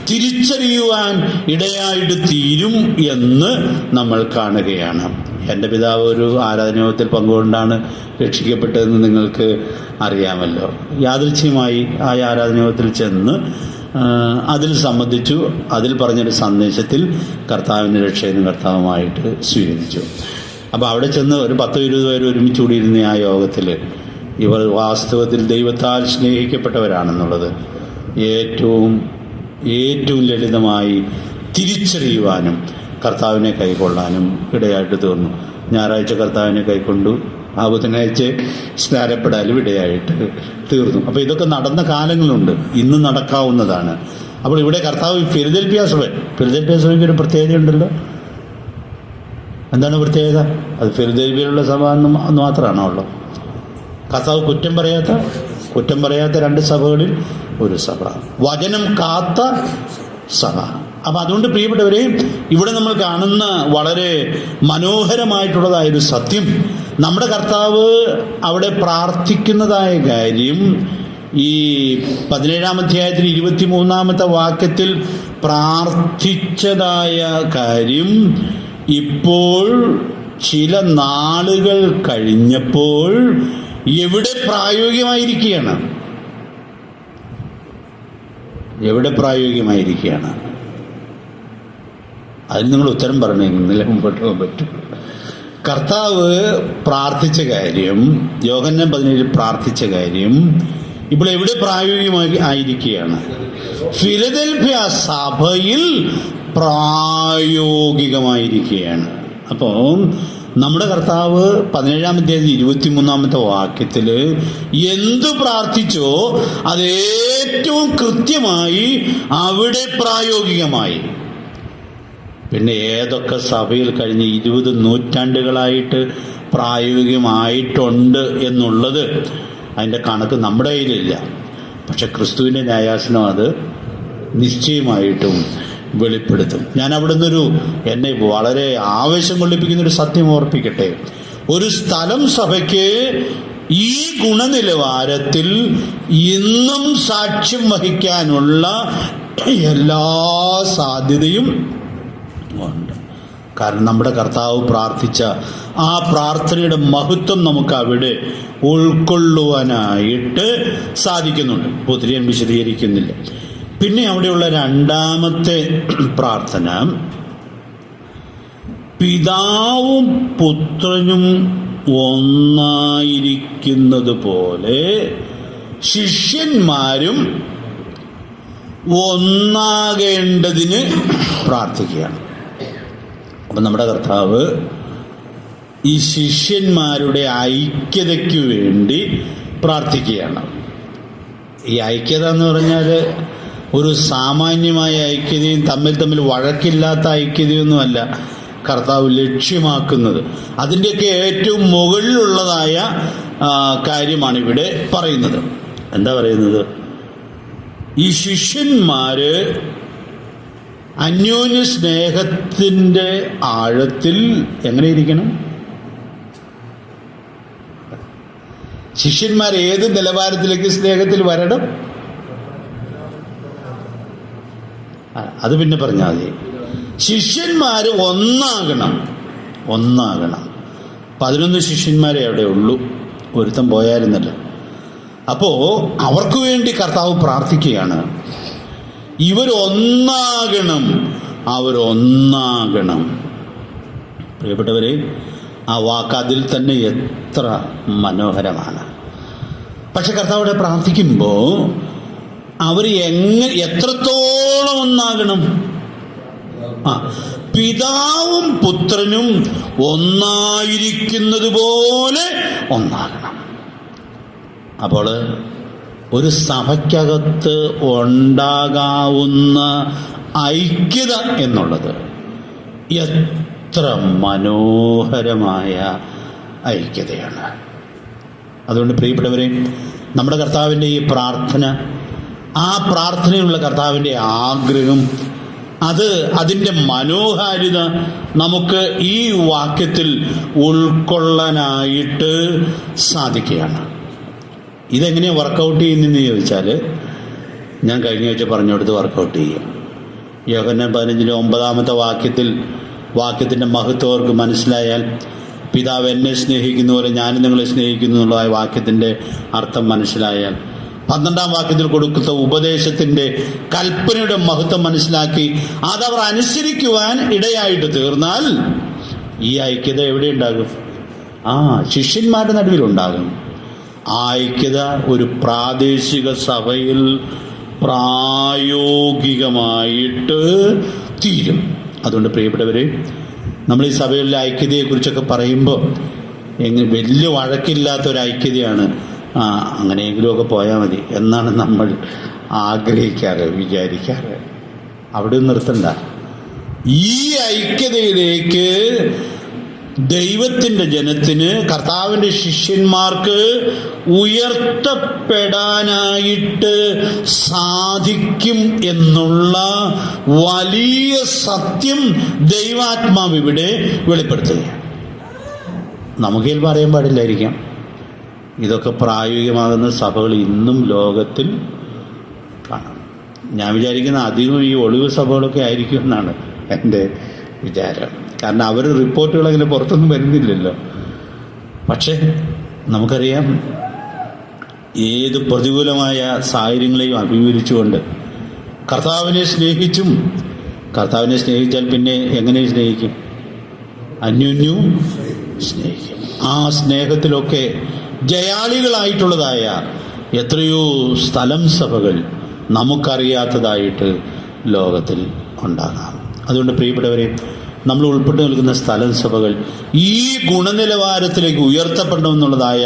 തിരിച്ചറിയുവാൻ ഇടയായിട്ട് തീരും എന്ന് നമ്മൾ കാണുകയാണ്. എൻ്റെ പിതാവ് ഒരു ആരാധനായോഗത്തിൽ പങ്കുകൊണ്ടാണ് രക്ഷിക്കപ്പെട്ടതെന്ന് നിങ്ങൾക്ക് അറിയാമല്ലോ. യാദൃച്ഛികമായി ആ ആരാധനായോഗത്തിൽ ചെന്ന് അതിൽ സംബന്ധിച്ചു. അതിൽ പറഞ്ഞൊരു സന്ദേശത്തിൽ കർത്താവിൻ്റെ രക്ഷയെന്ന് കർത്താവുമായിട്ട് സ്വീകരിച്ചു. അപ്പോൾ അവിടെ ചെന്ന് ഒരു 10-20 പേര് ഒരുമിച്ച് കൂടിയിരുന്ന ആ യോഗത്തിൽ ഇവർ വാസ്തവത്തിൽ ദൈവത്താൽ സ്നേഹിക്കപ്പെട്ടവരാണെന്നുള്ളത് ഏറ്റവും ലളിതമായി തിരിച്ചറിയുവാനും കർത്താവിനെ കൈക്കൊള്ളാനും ഇടയായിട്ട് തീർന്നു. ഞായറാഴ്ച കർത്താവിനെ കൈക്കൊണ്ടു, ആ ബുധനാഴ്ച സ്നാനപ്പെടാനും ഇടയായിട്ട് തീർന്നു. അപ്പോൾ ഇതൊക്കെ നടന്ന കാലങ്ങളുണ്ട്, ഇന്ന് നടക്കാവുന്നതാണ്. അപ്പോൾ ഇവിടെ കർത്താവ് ഫിലദെൽഫിയ സഭയ്ക്ക് ഒരു പ്രത്യേകത ഉണ്ടല്ലോ. എന്താണ് പ്രത്യേകത? അത് ഫിലദെൽഫിയയിലുള്ള സഭ എന്ന് മാത്രമാണോ ഉള്ളത്? കർത്താവ് കുറ്റം പറയാത്ത 2 സഭകളിൽ ഒരു സഭ, വചനം കാത്ത സഭ. അപ്പം അതുകൊണ്ട് പ്രിയപ്പെട്ടവരെ, ഇവിടെ നമ്മൾ കാണുന്ന വളരെ മനോഹരമായിട്ടുള്ളതായൊരു സത്യം, നമ്മുടെ കർത്താവ് അവിടെ പ്രാർത്ഥിക്കുന്നതായ കാര്യം ഈ 17-ാം അധ്യായത്തിൽ 23-ാമത്തെ വാക്യത്തിൽ പ്രാർത്ഥിച്ചതായ കാര്യം ഇപ്പോൾ ചില നാളുകൾ കഴിഞ്ഞപ്പോൾ എവിടെ പ്രായോഗികമായിരിക്കുകയാണ്? അതിന് നിങ്ങൾ ഉത്തരം പറഞ്ഞെങ്കിലേ മുമ്പോട്ട് പോകാൻ പറ്റും. കർത്താവ് പ്രാർത്ഥിച്ച കാര്യം, യോഹന്നാൻ 17 പ്രാർത്ഥിച്ച കാര്യം ഇപ്പോൾ എവിടെ പ്രായോഗികമായി ആയിരിക്കുകയാണ്? ഫിലദെൽഫിയ സഭയിൽ പ്രായോഗികമായിരിക്കുകയാണ്. അപ്പോൾ നമ്മുടെ കർത്താവ് 17-ാം അധ്യായത്തിൽ 23-ാമത്തെ വാക്യത്തിൽ എന്തു പ്രാർത്ഥിച്ചോ അത് ഏറ്റവും കൃത്യമായി അവിടെ പ്രായോഗികമായി. പിന്നെ ഏതൊക്കെ സഭയിൽ കഴിഞ്ഞ 20 നൂറ്റാണ്ടുകളായിട്ട് പ്രായോഗികമായിട്ടുണ്ട് എന്നുള്ളത് അതിൻ്റെ കണക്ക് നമ്മുടെ കയ്യിലില്ല. പക്ഷെ ക്രിസ്തുവിൻ്റെ ന്യായാസനം അത് നിശ്ചയമായിട്ടും വെളിപ്പെടുത്തും. ഞാൻ അവിടെ നിന്നൊരു എന്നെ വളരെ ആവേശം കൊള്ളിപ്പിക്കുന്നൊരു സത്യം ഓർപ്പിക്കട്ടെ. ഒരു സ്ഥലം സഭയ്ക്ക് ഈ ഗുണനിലവാരത്തിൽ ഇന്നും സാക്ഷ്യം വഹിക്കാനുള്ള എല്ലാ സാധ്യതയും ഉണ്ട്. കാരണം നമ്മുടെ കർത്താവ് പ്രാർത്ഥിച്ച ആ പ്രാർത്ഥനയുടെ മഹത്വം നമുക്ക് അവിടെ ഉൾക്കൊള്ളുവാനായിട്ട് സാധിക്കുന്നുണ്ട്. ഒത്തിരി ഞാൻ വിശദീകരിക്കുന്നില്ല. പിന്നെ അവിടെയുള്ള 2ാമത്തെ പ്രാർത്ഥന, പിതാവും പുത്രനും ഒന്നായിരിക്കുന്നത് പോലെ ശിഷ്യന്മാരും ഒന്നാകേണ്ടതിന് പ്രാർത്ഥിക്കുകയാണ്. അപ്പം നമ്മുടെ കർത്താവ് ഈ ശിഷ്യന്മാരുടെ ഐക്യതയ്ക്ക് വേണ്ടി പ്രാർത്ഥിക്കുകയാണ്. ഈ ഐക്യത എന്ന് പറഞ്ഞാൽ ഒരു സാമാന്യമായ ഐക്യതയും തമ്മിൽ വഴക്കില്ലാത്ത ഐക്യതയൊന്നുമല്ല കർത്താവ് ലക്ഷ്യമാക്കുന്നത്. അതിൻ്റെയൊക്കെ ഏറ്റവും മുകളിലുള്ളതായ കാര്യമാണ് ഇവിടെ പറയുന്നത്. എന്താ പറയുന്നത്? ഈ ശിഷ്യന്മാര് അന്യോന്യ സ്നേഹത്തിൻ്റെ ആഴത്തിൽ എങ്ങനെ ഇരിക്കണം? ശിഷ്യന്മാർ ഏത് നിലവാരത്തിലേക്ക് സ്നേഹത്തിൽ വരണം? അത് പിന്നെ പറഞ്ഞാൽ മതി. ശിഷ്യന്മാർ ഒന്നാകണം. 11 ശിഷ്യന്മാരെ അവിടെ ഉള്ളൂ, ഒരുത്തം പോയായിരുന്നല്ലോ. അപ്പോൾ അവർക്ക് വേണ്ടി കർത്താവ് പ്രാർത്ഥിക്കുകയാണ്. അവരൊന്നാകണം. പ്രിയപ്പെട്ടവരെ, ആ വാക്ക് അതിൽ തന്നെ എത്ര മനോഹരമാണ്. പക്ഷെ കർത്താവിടെ പ്രാർത്ഥിക്കുമ്പോൾ അവർ എത്രത്തോളം ഒന്നാകണം? പിതാവും പുത്രനും ഒന്നായിരിക്കുന്നത് പോലെ ഒന്നാകണം. അപ്പോൾ ഒരു സഭയ്ക്കകത്ത് ഉണ്ടാകാവുന്ന ഐക്യത എന്നുള്ളത് എത്ര മനോഹരമായ ഐക്യതയാണ്. അതുകൊണ്ട് പ്രിയപ്പെട്ടവരെ, നമ്മുടെ കർത്താവിൻ്റെ ഈ പ്രാർത്ഥന, ആ പ്രാർത്ഥനയുള്ള കർത്താവിൻ്റെ ആഗ്രഹം, അതിൻ്റെ മനോഹാരിത നമുക്ക് ഈ വാക്യത്തിൽ ഉൾക്കൊള്ളാനായിട്ട് സാധിക്കുകയാണ്. ഇതെങ്ങനെയാണ് വർക്കൗട്ട് ചെയ്യുന്നതെന്ന് ചോദിച്ചാൽ, ഞാൻ കഴിഞ്ഞ ആഴ്ച പറഞ്ഞുകൊടുത്ത് വർക്കൗട്ട് ചെയ്യും. യോഹന്നാൻ 15:9 വാക്യത്തിൻ്റെ മഹത്വം അവർക്ക് മനസ്സിലായാൽ, പിതാവ് എന്നെ സ്നേഹിക്കുന്ന പോലെ ഞാനും നിങ്ങളെ സ്നേഹിക്കുന്നു എന്നുള്ളതായ വാക്യത്തിൻ്റെ അർത്ഥം മനസ്സിലായാൽ, 12 വാക്യത്തിൽ കൊടുക്കുന്ന ഉപദേശത്തിൻ്റെ കൽപ്പനയുടെ മഹത്വം മനസ്സിലാക്കി അതവർ അനുസരിക്കുവാൻ ഇടയായിട്ട് തീർന്നാൽ ഈ ഐക്യത എവിടെ ഉണ്ടാകും? ശിഷ്യന്മാരുടെ നടുവിലുണ്ടാകും. ആ ഐക്യത ഒരു പ്രാദേശിക സഭയിൽ പ്രായോഗികമായിട്ട് തീരും. അതുകൊണ്ട് പ്രിയപ്പെട്ടവരെ, നമ്മൾ ഈ സഭയിലെ ഐക്യതയെക്കുറിച്ചൊക്കെ പറയുമ്പോൾ വലിയ വഴക്കില്ലാത്ത ഒരു ഐക്യതയാണ്. അങ്ങനെയെങ്കിലുമൊക്കെ പോയാൽ മതി എന്നാണ് നമ്മൾ വിചാരിക്കാറ്. അവിടെ നിർത്തണ്ട. ഈ ഐക്യതയിലേക്ക് ദൈവത്തിൻ്റെ ജനത്തിന്, കർത്താവിൻ്റെ ശിഷ്യന്മാർക്ക് ഉയർത്തപ്പെടാനായിട്ട് സാധിക്കും എന്നുള്ള വലിയ സത്യം ദൈവാത്മാവ് ഇവിടെ വെളിപ്പെടുത്തുകയാണ്. നമുക്കേൽ പറയാൻ പാടില്ലായിരിക്കാം. ഇതൊക്കെ പ്രായോഗികമാകുന്ന സഭകൾ ഇന്നും ലോകത്തിൽ കാണാം. ഞാൻ വിചാരിക്കുന്ന അധികം ഈ ഒളിവ് സഭകളൊക്കെ ആയിരിക്കും എന്നാണ് എൻ്റെ വിചാരം. കാരണം അവർ റിപ്പോർട്ടുകൾ അങ്ങനെ പുറത്തൊന്നും വരുന്നില്ലല്ലോ. പക്ഷേ നമുക്കറിയാം, ഏത് പ്രതികൂലമായ സാഹചര്യങ്ങളെയും അഭിമുഖീകരിച്ചുകൊണ്ട് കർത്താവിനെ സ്നേഹിച്ചാൽ പിന്നെ എങ്ങനെ സ്നേഹിക്കും? അന്യോന്യവും സ്നേഹിക്കും. ആ സ്നേഹത്തിലൊക്കെ ജയാളികളായിട്ടുള്ളതായ എത്രയോ സ്ഥലം സഭകൾ നമുക്കറിയാത്തതായിട്ട് ലോകത്തിൽ ഉണ്ടാകാം. അതുകൊണ്ട് പ്രിയപ്പെട്ടവരെ, നമ്മൾ ഉൾപ്പെട്ടു നിൽക്കുന്ന സ്ഥലം സഭകൾ ഈ ഗുണനിലവാരത്തിലേക്ക് ഉയർത്തപ്പെടണമെന്നുള്ളതായ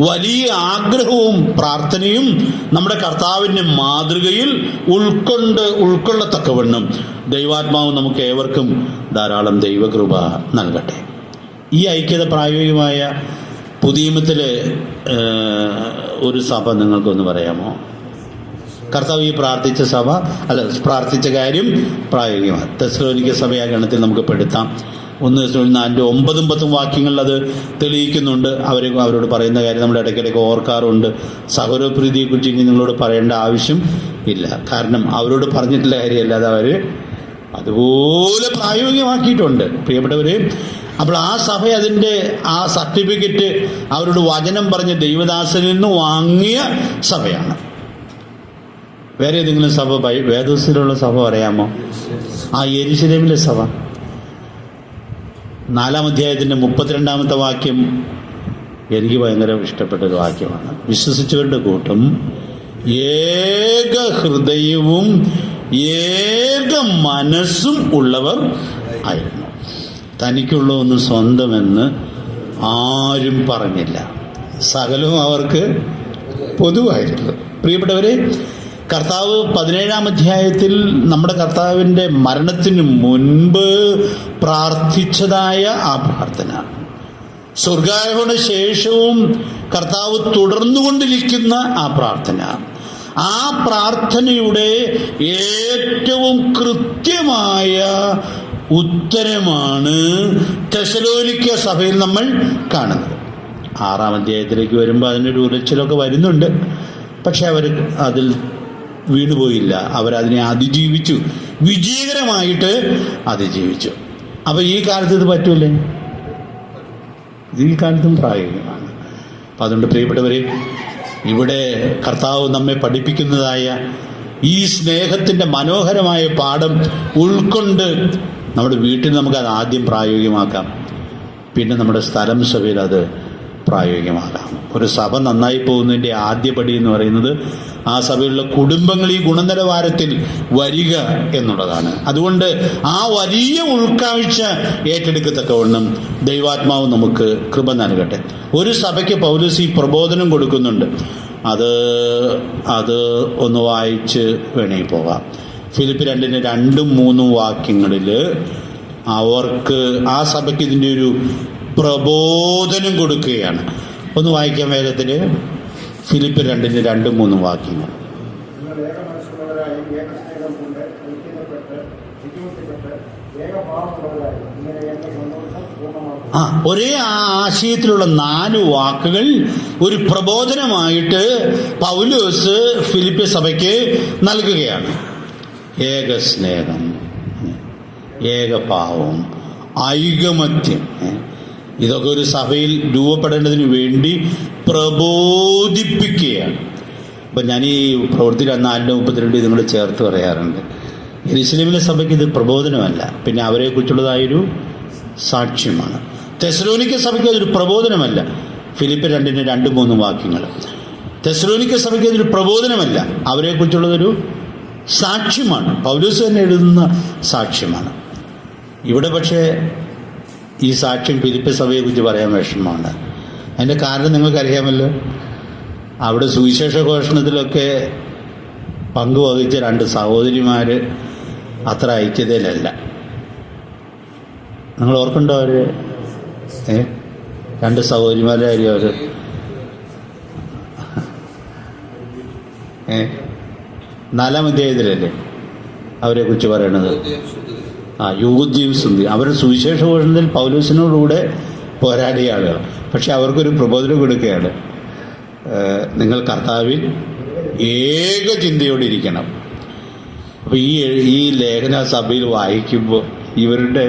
വലിയ ആഗ്രഹവും പ്രാർത്ഥനയും നമ്മുടെ കർത്താവിൻ്റെ മാതൃകയിൽ ഉൾക്കൊള്ളത്തക്കവണ്ണം ദൈവാത്മാവ് നമുക്ക് ഏവർക്കും ധാരാളം ദൈവകൃപ നൽകട്ടെ. ഈ ഐക്യത പ്രായോഗികമായ പുതിയ നിയമത്തിലെ ഒരു സഭ നിങ്ങൾക്കൊന്ന് പറയാമോ? കർത്താവ് ഈ പ്രാർത്ഥിച്ച കാര്യം പ്രായോഗികമാണ്. തെസ്സലോനിക്ക സഭയാ ഗണത്തിൽ നമുക്ക് പെടുത്താം. 1 Thessalonians 9-10 വാക്യങ്ങളിൽ അത് തെളിയിക്കുന്നുണ്ട്. അവരോട് പറയുന്ന കാര്യം നമ്മൾ ഇടയ്ക്കിടയ്ക്ക് ഓർക്കാറുണ്ട്. സഹോദരപ്രീതിയെക്കുറിച്ച് ഇനി നിങ്ങളോട് പറയേണ്ട ആവശ്യം ഇല്ല. കാരണം അവരോട് പറഞ്ഞിട്ടുള്ള കാര്യമല്ലാതെ അവർ അതുപോലെ പ്രായോഗികമാക്കിയിട്ടുണ്ട്. പ്രിയപ്പെട്ടവരെ, അപ്പോൾ ആ സഭ അതിൻ്റെ ആ സർട്ടിഫിക്കറ്റ് അവരോട് വചനം പറഞ്ഞ ദൈവദാസനിൽ നിന്ന് വാങ്ങിയ സഭയാണ്. വേറെ ഏതെങ്കിലും സഭ വേദോസിലുള്ള സഭ പറയാമോ? യെരുശലേമിലെ സഭ 4-ാം അധ്യായത്തിൻ്റെ 32-ാമത്തെ വാക്യം എനിക്ക് ഭയങ്കര ഇഷ്ടപ്പെട്ടൊരു വാക്യമാണ്. വിശ്വസിച്ചവരുടെ കൂട്ടം ഏക ഹൃദയവും ഏക മനസ്സും ഉള്ളവർ ആയിരുന്നു. തനിക്കുള്ള ഒന്ന് സ്വന്തമെന്ന് ആരും പറഞ്ഞില്ല. സകലവും അവർക്ക് പൊതുവായിരുന്നു. പ്രിയപ്പെട്ടവരെ, കർത്താവ് 17-ാം അധ്യായത്തിൽ നമ്മുടെ കർത്താവിൻ്റെ മരണത്തിന് മുൻപ് പ്രാർത്ഥിച്ചതായ ആ പ്രാർത്ഥന, സ്വർഗാരോഹണ ശേഷവും കർത്താവ് തുടർന്നുകൊണ്ടിരിക്കുന്ന ആ പ്രാർത്ഥനയുടെ ഏറ്റവും കൃത്യമായ ഉത്തരമാണ് തെസ്സലോനിക്ക സഭയിൽ നമ്മൾ കാണുന്നത്. 6-ാം അധ്യായത്തിലേക്ക് വരുമ്പോൾ അതിനൊരു ഉലച്ചിലൊക്കെ വരുന്നുണ്ട്. പക്ഷെ അവർ അതിൽ വീണുപോയില്ല. അവരതിനെ അതിജീവിച്ചു, വിജയകരമായിട്ട് അതിജീവിച്ചു. അപ്പൊ ഈ കാലത്ത് ഇത് പറ്റൂലേ? ഈ കാലത്തും പ്രായോഗികമാണ്. അപ്പം അതുകൊണ്ട് പ്രിയപ്പെട്ടവരെ, ഇവിടെ കർത്താവ് നമ്മെ പഠിപ്പിക്കുന്നതായ ഈ സ്നേഹത്തിൻ്റെ മനോഹരമായ പാഠം ഉൾക്കൊണ്ട് നമ്മുടെ വീട്ടിൽ നമുക്കത് ആദ്യം പ്രായോഗികമാക്കാം. പിന്നെ നമ്മുടെ സ്ഥലം സഭയിൽ അത് പ്രായോഗികമാകാം. ഒരു സഭ നന്നായി പോകുന്നതിൻ്റെ ആദ്യപടി എന്ന് പറയുന്നത് ആ സഭയിലുള്ള കുടുംബങ്ങൾ ഈ ഗുണനിലവാരത്തിൽ വരിക എന്നുള്ളതാണ്. അതുകൊണ്ട് ആ വലിയ ഉൾക്കാഴ്ച ഏറ്റെടുക്കത്തക്കവണ്ണം ദൈവാത്മാവ് നമുക്ക് കൃപ നൽകട്ടെ. ഒരു സഭയ്ക്ക് പൗലോസ് ഈ പ്രബോധനം കൊടുക്കുന്നുണ്ട്. അത് ഒന്ന് വായിച്ച് വേണമെങ്കിൽ പോകാം. ഫിലിപ്പ് 2:2-3 വാക്യങ്ങളിൽ അവർക്ക് ആ സഭയ്ക്ക് ഇതിൻ്റെ ഒരു പ്രബോധനം കൊടുക്കുകയാണ്. ഒന്ന് വായിക്കാൻ വേഗത്തിൽ. ഫിലിപ്പ് 2:2-3 വാക്യങ്ങൾ. ഒരേ ആശയത്തിലുള്ള 4 വാക്കുകൾ ഒരു പ്രബോധനമായിട്ട് പൗലോസ് ഫിലിപ്പി സഭയ്ക്ക് നൽകുകയാണ്. ഏകസ്നേഹം, ഏകഭാവം, ഐകമത്യം, ഇതൊക്കെ ഒരു സഭയിൽ രൂപപ്പെടേണ്ടതിന് വേണ്ടി പ്രബോധിപ്പിക്കുകയാണ്. അപ്പം ഞാൻ ഈ പ്രവൃത്തി 4:32 ഇതും കൂടെ ചേർത്ത് പറയാറുണ്ട്. യെരുശലേമിലെ സഭയ്ക്ക് ഇത് പ്രബോധനമല്ല, പിന്നെ അവരെക്കുറിച്ചുള്ളതായൊരു സാക്ഷ്യമാണ്. തെസ്സലോനിക്ക സഭയ്ക്ക് അതൊരു പ്രബോധനമല്ല. ഫിലിപ്പ് 2:2-3 വാക്യങ്ങൾ. തെസ്സലോനിക്ക സഭയ്ക്ക് അതൊരു പ്രബോധനമല്ല, അവരെക്കുറിച്ചുള്ളതൊരു സാക്ഷ്യമാണ്. പൗലോസ് തന്നെ എഴുതുന്ന സാക്ഷ്യമാണ്. ഇവിടെ പക്ഷേ ഈ സാക്ഷ്യം ഫിലിപ്പ് സഭയെക്കുറിച്ച് പറയാൻ വിഷമമാണ്. അതിൻ്റെ കാരണം നിങ്ങൾക്കറിയാമല്ലോ. അവിടെ സുവിശേഷ ഘോഷണത്തിലൊക്കെ പങ്കുവഹിച്ച 2 സഹോദരിമാർ അത്ര ഐക്യതയിലല്ല. നിങ്ങൾ ഓർക്കുന്നുണ്ടോ അവർ? 2 സഹോദരിമാരുടെ കാര്യം അവർ 4-ാം അധ്യായത്തിലല്ലേ അവരെക്കുറിച്ച് പറയണത്? യൂദയും സുന്ദി. അവർ സുവിശേഷ ഘോഷണത്തിൽ പൗലോസിനോടുകൂടെ പോരാടിയ ആളുകൾ. പക്ഷെ അവർക്കൊരു പ്രബോധനം കൊടുക്കുകയാണ്. നിങ്ങൾ കർത്താവിൽ ഏക ചിന്തയോടെ ഇരിക്കണം. അപ്പോൾ ഈ ലേഖന സഭയിൽ വായിക്കുമ്പോൾ ഇവരുടെ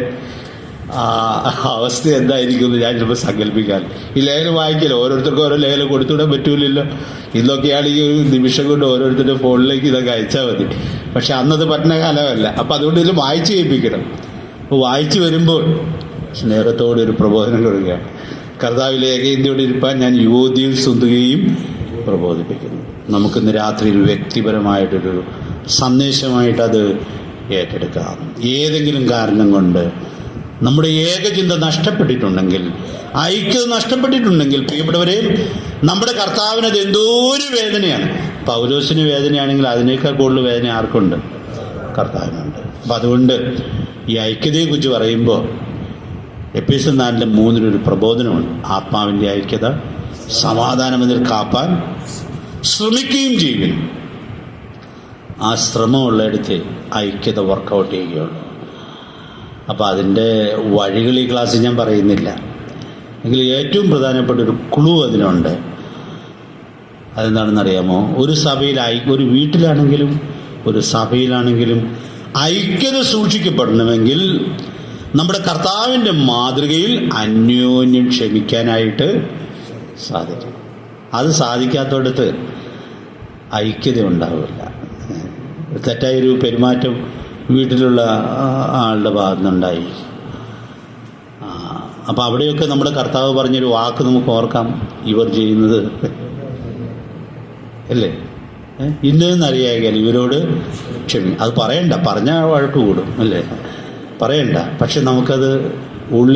അവസ്ഥ എന്തായിരിക്കും എന്ന് ഞാൻ ചിലപ്പോൾ സങ്കല്പിക്കാൻ. ഈ ലേഖനം വായിക്കല്ലോ, ഓരോരുത്തർക്കും ഓരോ ലേഖനം കൊടുത്തുവിടാൻ പറ്റൂലല്ലോ. ഇന്നൊക്കെയാണ് ഈ ഒരു നിമിഷം കൊണ്ട് ഓരോരുത്തരുടെ ഫോണിലേക്ക് ഇതൊക്കെ അയച്ചാൽ മതി. പക്ഷെ അന്നത് പറ്റുന്ന കാലമല്ല. അപ്പം അതുകൊണ്ട് ഇതിൽ വായിച്ച് കേൾപ്പിക്കണം. അപ്പോൾ വായിച്ച് വരുമ്പോൾ സ്നേഹത്തോടെ ഒരു പ്രബോധനം കൊടുക്കുകയാണ്. കർത്താവിൽ ഏകചിന്തയോടെ ഇരിപ്പാൻ ഞാൻ യുവതിയും സുന്ദരിയും പ്രബോധിപ്പിക്കുന്നു. നമുക്കിന്ന് രാത്രി ഒരു വ്യക്തിപരമായിട്ടൊരു സന്ദേശമായിട്ട് അത് ഏറ്റെടുക്കാം. ഏതെങ്കിലും കാരണം കൊണ്ട് നമ്മുടെ ഏകചിന്ത നഷ്ടപ്പെട്ടിട്ടുണ്ടെങ്കിൽ, ഐക്യത നഷ്ടപ്പെട്ടിട്ടുണ്ടെങ്കിൽ, പ്രിയപ്പെട്ടവരെ, നമ്മുടെ കർത്താവിന് അത് എന്തോ ഒരു വേദനയാണ്. പൗലോസിന് വേദനയാണെങ്കിൽ അതിനേക്കാൾ കൂടുതൽ വേദന ആർക്കുണ്ട്? കർത്താവിനുണ്ട്. അപ്പം അതുകൊണ്ട് ഈ ഐക്യതയെക്കുറിച്ച് പറയുമ്പോൾ എഫേസ്യർ 4:3 പ്രബോധനമുണ്ട്. ആത്മാവിൻ്റെ ഐക്യത സമാധാനം എന്നതിൽ കാപ്പാൻ ശ്രമിക്കുകയും ചെയ്യും. ആ ശ്രമമുള്ളിടത്ത് ഐക്യത വർക്കൗട്ട് ചെയ്യുകയുള്ളൂ. അപ്പോൾ അതിൻ്റെ വഴികൾ ഈ ക്ലാസ്സിൽ ഞാൻ പറയുന്നില്ല. എങ്കിൽ ഏറ്റവും പ്രധാനപ്പെട്ട ഒരു ക്ലൂ അതിനുണ്ട്. അതെന്താണെന്നറിയാമോ? ഒരു സഭയിൽ ഒരു വീട്ടിലാണെങ്കിലും ഒരു സഭയിലാണെങ്കിലും ഐക്യത സൂക്ഷിക്കപ്പെടണമെങ്കിൽ നമ്മുടെ കർത്താവിൻ്റെ മാതൃകയിൽ അന്യോന്യം ക്ഷമിക്കാനായിട്ട് സാധിക്കും. അത് സാധിക്കാത്തടത്ത് ഐക്യത ഉണ്ടാവില്ല. തെറ്റായൊരു പെരുമാറ്റം വീട്ടിലുള്ള ആളുടെ ഭാഗത്തുനിന്നുണ്ടായി. അപ്പം അവിടെയൊക്കെ നമ്മുടെ കർത്താവ് പറഞ്ഞൊരു വാക്ക് നമുക്ക് ഓർക്കാം. ഇവർ ചെയ്യുന്നത് അല്ലേ, ഇന്നതെന്നറിയാൽ ഇവരോട് അത് പറയണ്ട. പറഞ്ഞാൽ വഴക്ക് കൂടും അല്ലേ, പറയണ്ട. പക്ഷെ നമുക്കത് ഉള്ളിൽ